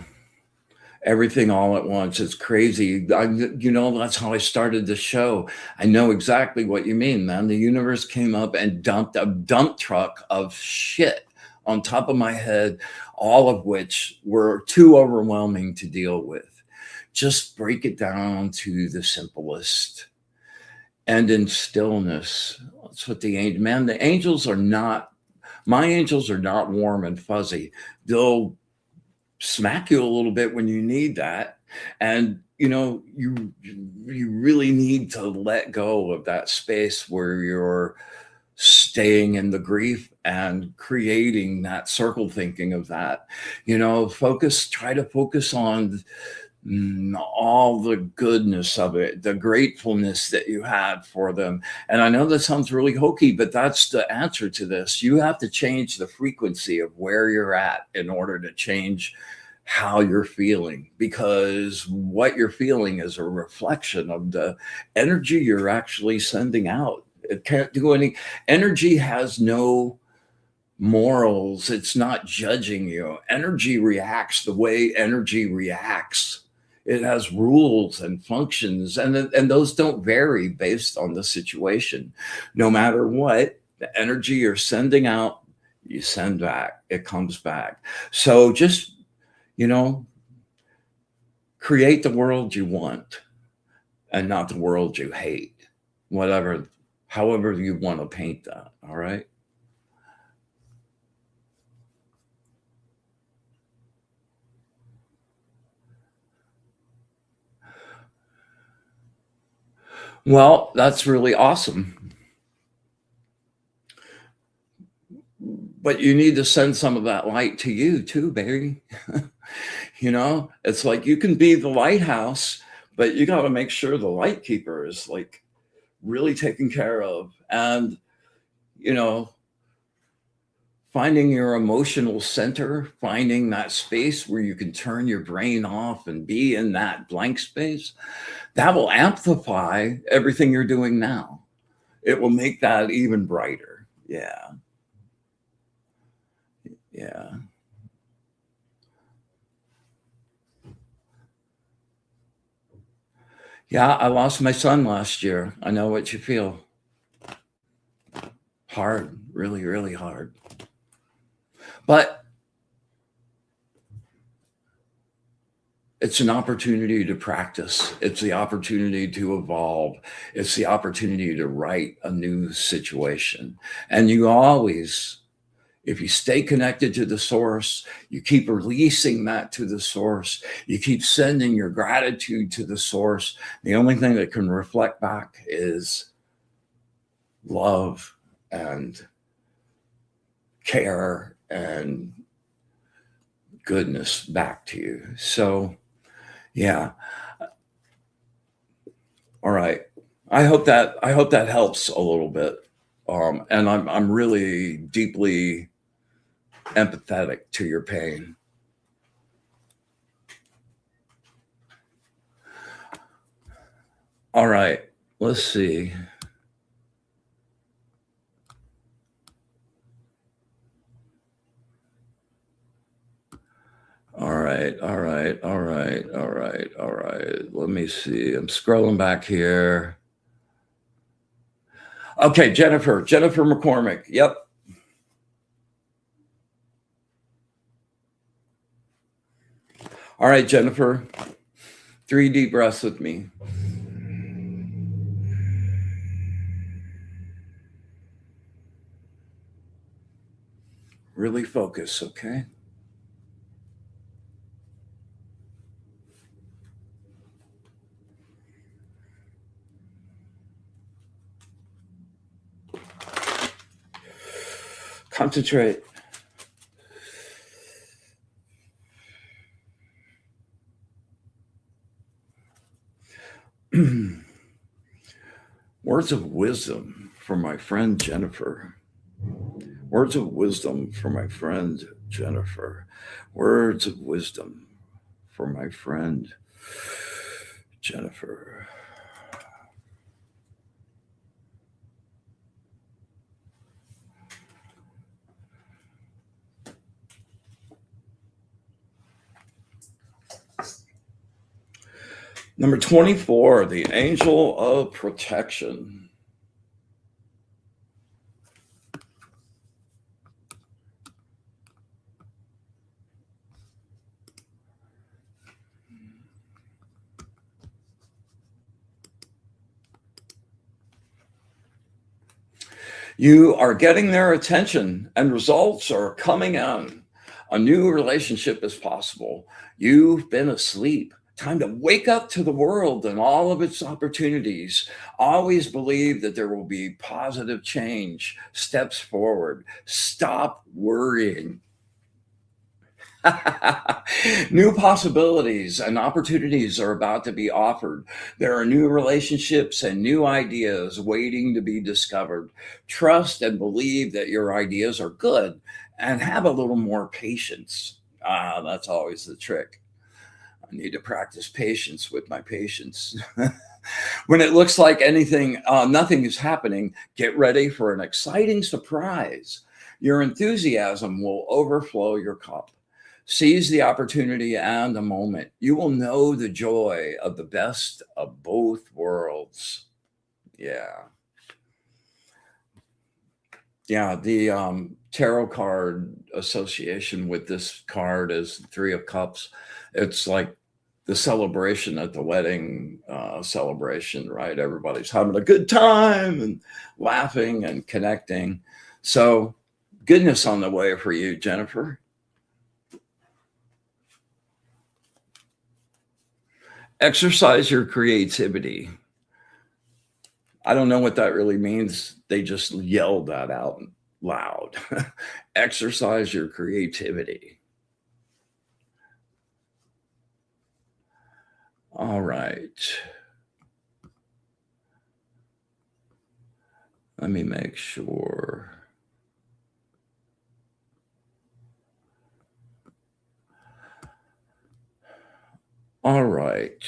Everything all at once. It's crazy. That's how I started the show. I know exactly what you mean, man. The universe came up and dumped a dump truck of shit on top of my head, all of which were too overwhelming to deal with. Just break it down to the simplest. And in stillness. That's what the angels are not, my angels are not warm and fuzzy. They'll smack you a little bit when you need that. And you really need to let go of that space where you're staying in the grief and creating that circle thinking of that. Try to focus on all the goodness of it, the gratefulness that you had for them. And I know that sounds really hokey, but that's the answer to this. You have to change the frequency of where you're at in order to change how you're feeling, because what you're feeling is a reflection of the energy you're actually sending out. It can't do any, energy has no morals. It's not judging you. Energy reacts the way energy reacts. It has rules and functions, and those don't vary based on the situation. No matter what, the energy you're sending out, you send back, it comes back. So just, you know, create the world you want and not the world you hate, whatever, however you want to paint that. All right. Well, that's really awesome. But you need to send some of that light to you too, baby. It's like you can be the lighthouse, but you got to make sure the light keeper is like really taken care of. And, you know, finding your emotional center, finding that space where you can turn your brain off and be in that blank space, that will amplify everything you're doing now. It will make that even brighter. Yeah. Yeah. Yeah, I lost my son last year. I know what you feel. Hard, really, really hard. But it's an opportunity to practice. It's the opportunity to evolve. It's the opportunity to write a new situation. And you always, if you stay connected to the source, you keep releasing that to the source, you keep sending your gratitude to the source. The only thing that can reflect back is love and care and goodness back to you. So, yeah. All right. I hope that helps a little bit. And I'm really deeply empathetic to your pain. All right. Let's see. All right. All right. All right. All right. All right. Let me see. I'm scrolling back here. Okay, Jennifer McCormick. Yep. All right, Jennifer. 3 deep breaths with me. Really focus, okay? Concentrate. Words of wisdom from my friend Jennifer. Words of wisdom from my friend Jennifer. Words of wisdom for my friend Jennifer. Number 24, the angel of protection. You are getting their attention and results are coming in. A new relationship is possible. You've been asleep. Time to wake up to the world and all of its opportunities. Always believe that there will be positive change, steps forward. Stop worrying. New possibilities and opportunities are about to be offered. There are new relationships and new ideas waiting to be discovered. Trust and believe that your ideas are good and have a little more patience. That's always the trick. I need to practice patience with my patients. When it looks like nothing is happening, get ready for an exciting surprise. Your enthusiasm will overflow your cup. Seize the opportunity and the moment. You will know the joy of the best of both worlds. Yeah. Yeah. The tarot card association with this card is Three of Cups. It's like the celebration at the wedding celebration, right? Everybody's having a good time and laughing and connecting. So, goodness on the way for you, Jennifer. Exercise your creativity. I don't know what that really means. They just yelled that out loud. Exercise your creativity. All right. Let me make sure. All right.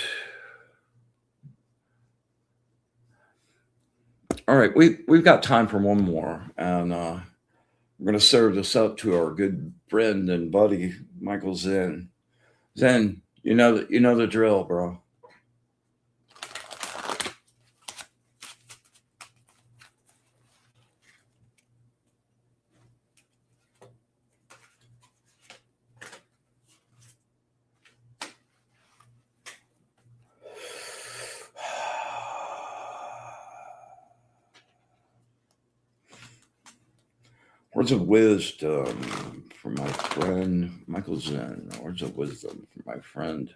All right. We've got time for one more. And we're going to serve this up to our good friend and buddy, Michael Zen. Zen, you know the drill, bro. Words of wisdom from my friend Michael Zen. Words of wisdom from my friend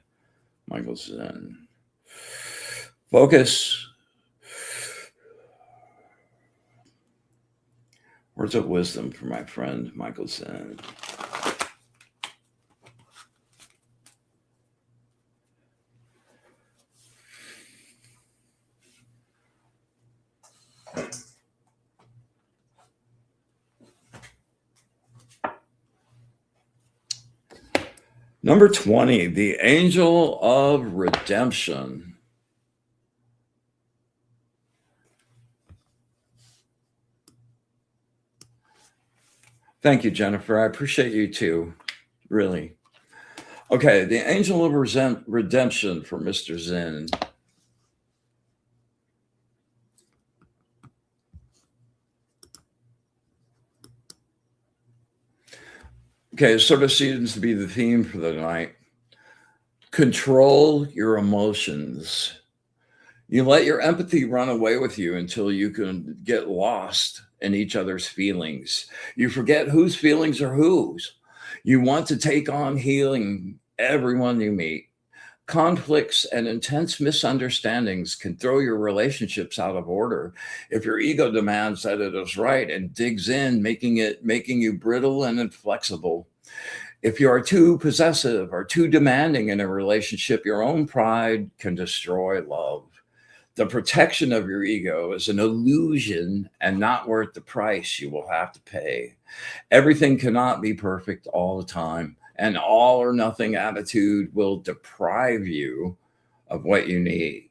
Michael Zen. Focus. Words of wisdom from my friend Michael Zen. Number 20, the angel of redemption. Thank you, Jennifer. I appreciate you too, really. Okay, the angel of redemption for Mr. Zen. Okay, it sort of seems to be the theme for the night. Control your emotions. You let your empathy run away with you until you can get lost in each other's feelings. You forget whose feelings are whose. You want to take on healing everyone you meet. Conflicts and intense misunderstandings can throw your relationships out of order if your ego demands that it is right and digs in, making you brittle and inflexible. If you are too possessive or too demanding in a relationship, your own pride can destroy love. The protection of your ego is an illusion and not worth the price you will have to pay. Everything cannot be perfect all the time. An all or nothing attitude will deprive you of what you need.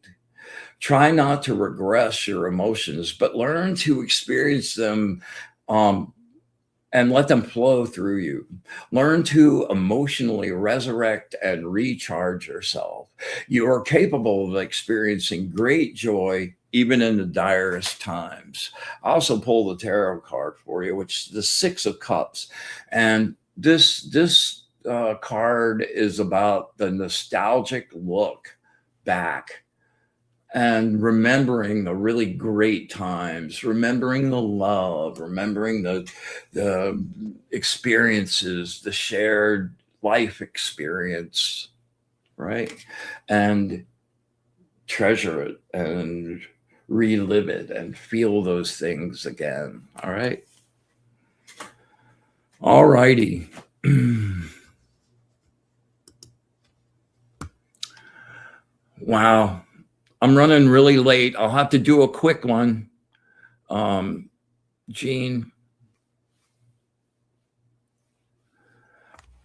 Try not to regress your emotions, but learn to experience them and let them flow through you. Learn to emotionally resurrect and recharge yourself. You are capable of experiencing great joy even in the direst times. I also pull the tarot card for you, which is the Six of Cups. And this card is about the nostalgic look back and remembering the really great times, remembering the love, remembering the experiences, the shared life experience, right? And treasure it and relive it and feel those things again. All right. All righty. Wow. I'm running really late. I'll have to do a quick one. Gene.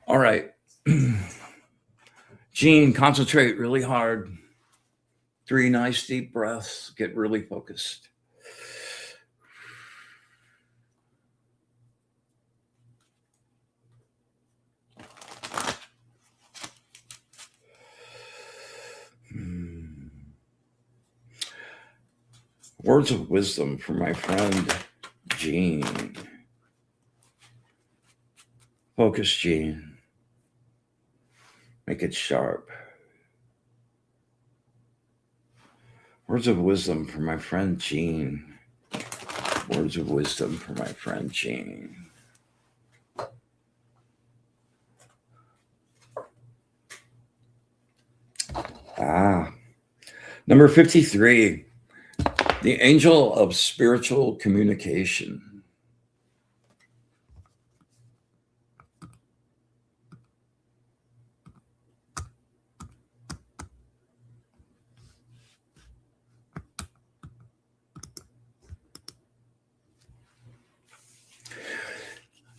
All right. Gene, concentrate really hard. 3 nice deep breaths. Get really focused. Words of wisdom from my friend Gene. Focus, Gene. Make it sharp. Words of wisdom from my friend Gene. Words of wisdom from my friend Gene. Number 53. The angel of spiritual communication.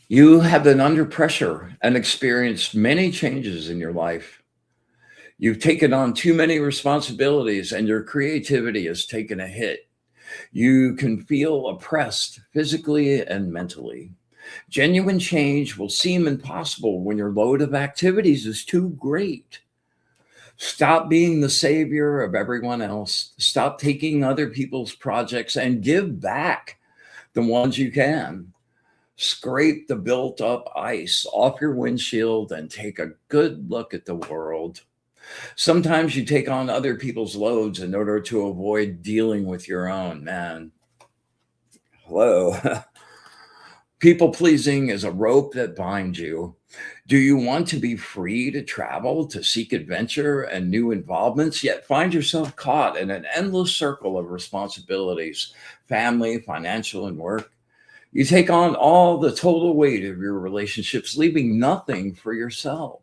You have been under pressure and experienced many changes in your life. You've taken on too many responsibilities and your creativity has taken a hit. You can feel oppressed physically and mentally. Genuine change will seem impossible when your load of activities is too great. Stop being the savior of everyone else. Stop taking other people's projects and give back the ones you can. Scrape the built up ice off your windshield and take a good look at the world. Sometimes you take on other people's loads in order to avoid dealing with your own. Man, hello. People pleasing is a rope that binds you. Do you want to be free to travel, to seek adventure and new involvements, yet find yourself caught in an endless circle of responsibilities, family, financial, and work? You take on all the total weight of your relationships, leaving nothing for yourself.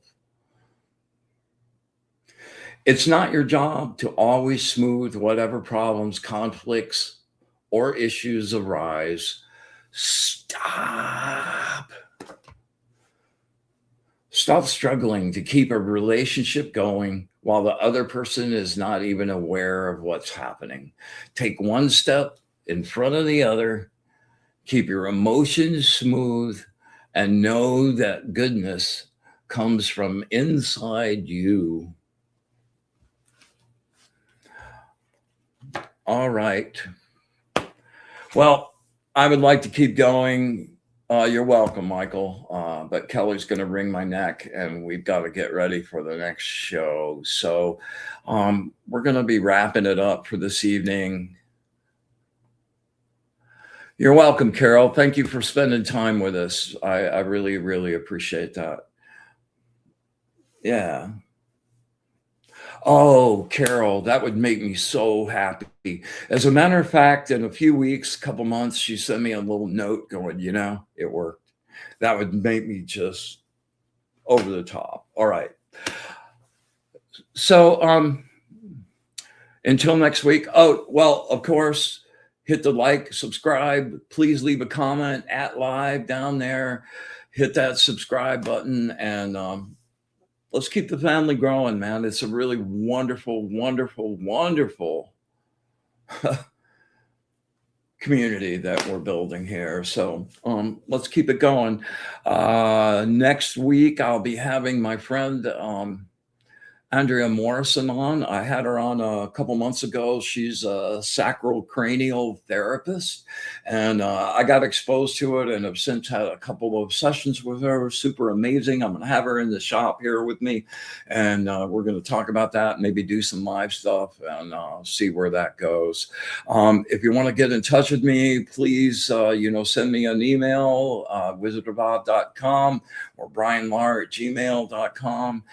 It's not your job to always smooth whatever problems, conflicts, or issues arise. Stop. Stop struggling to keep a relationship going while the other person is not even aware of what's happening. Take one step in front of the other, keep your emotions smooth, and know that goodness comes from inside you. All right. Well, I would like to keep going. You're welcome, Michael. But Kelly's going to wring my neck, and we've got to get ready for the next show. So we're going to be wrapping it up for this evening. You're welcome, Carol. Thank you for spending time with us. I really, really appreciate that. Yeah. Oh, Carol, that would make me so happy. As a matter of fact, in a few weeks, couple months, she sent me a little note going, it worked. That would make me just over the top. All right. So until next week. Oh, well, of course, hit the like, subscribe. Please leave a comment at live down there. Hit that subscribe button, and let's keep the family growing, man. It's a really wonderful, wonderful, wonderful community that we're building here. So let's keep it going. Next week, I'll be having my friend Andrea Morrison on. I had her on a couple months ago. She's a sacral cranial therapist, and I got exposed to it and have since had a couple of sessions with her. Super amazing. I'm going to have her in the shop here with me, and we're going to talk about that, maybe do some live stuff, and see where that goes. If you want to get in touch with me, please, send me an email, wizardofbob.com or bryanlar@gmail.com.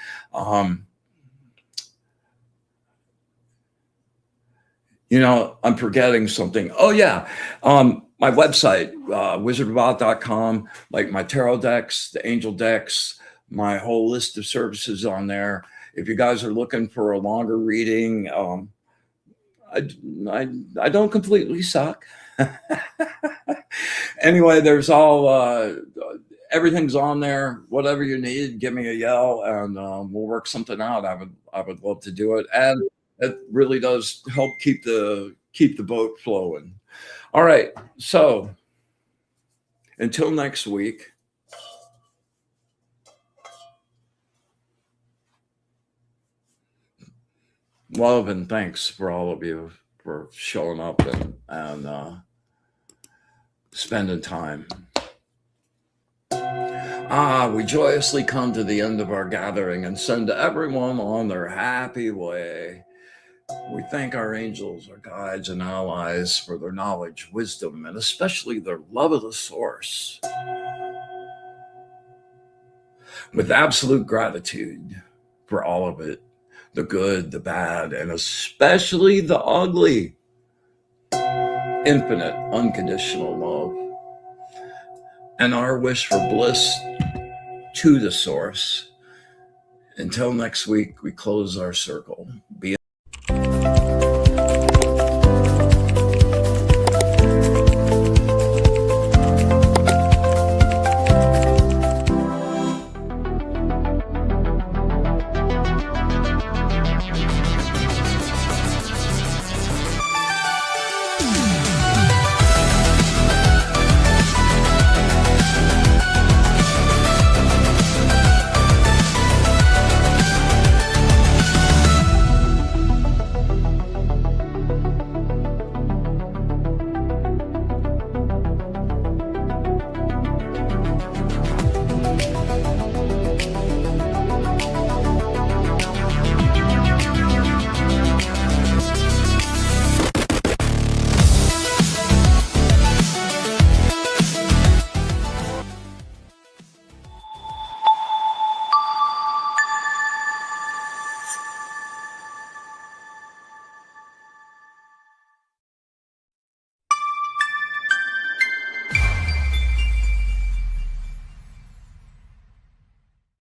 I'm forgetting something. Oh, yeah. My website, wizardofbob.com, like my tarot decks, the angel decks, my whole list of services on there. If you guys are looking for a longer reading, I don't completely suck. Anyway, there's everything's on there. Whatever you need, give me a yell, and we'll work something out. I would love to do it, and it really does help keep the boat flowing. All right, so until next week. Love and thanks for all of you for showing up and spending time. We joyously come to the end of our gathering and send everyone on their happy way. We thank our angels, our guides, and allies for their knowledge, wisdom, and especially their love of the source. With absolute gratitude for all of it, the good, the bad, and especially the ugly. Infinite, unconditional love. And our wish for bliss to the source. Until next week, we close our circle. Be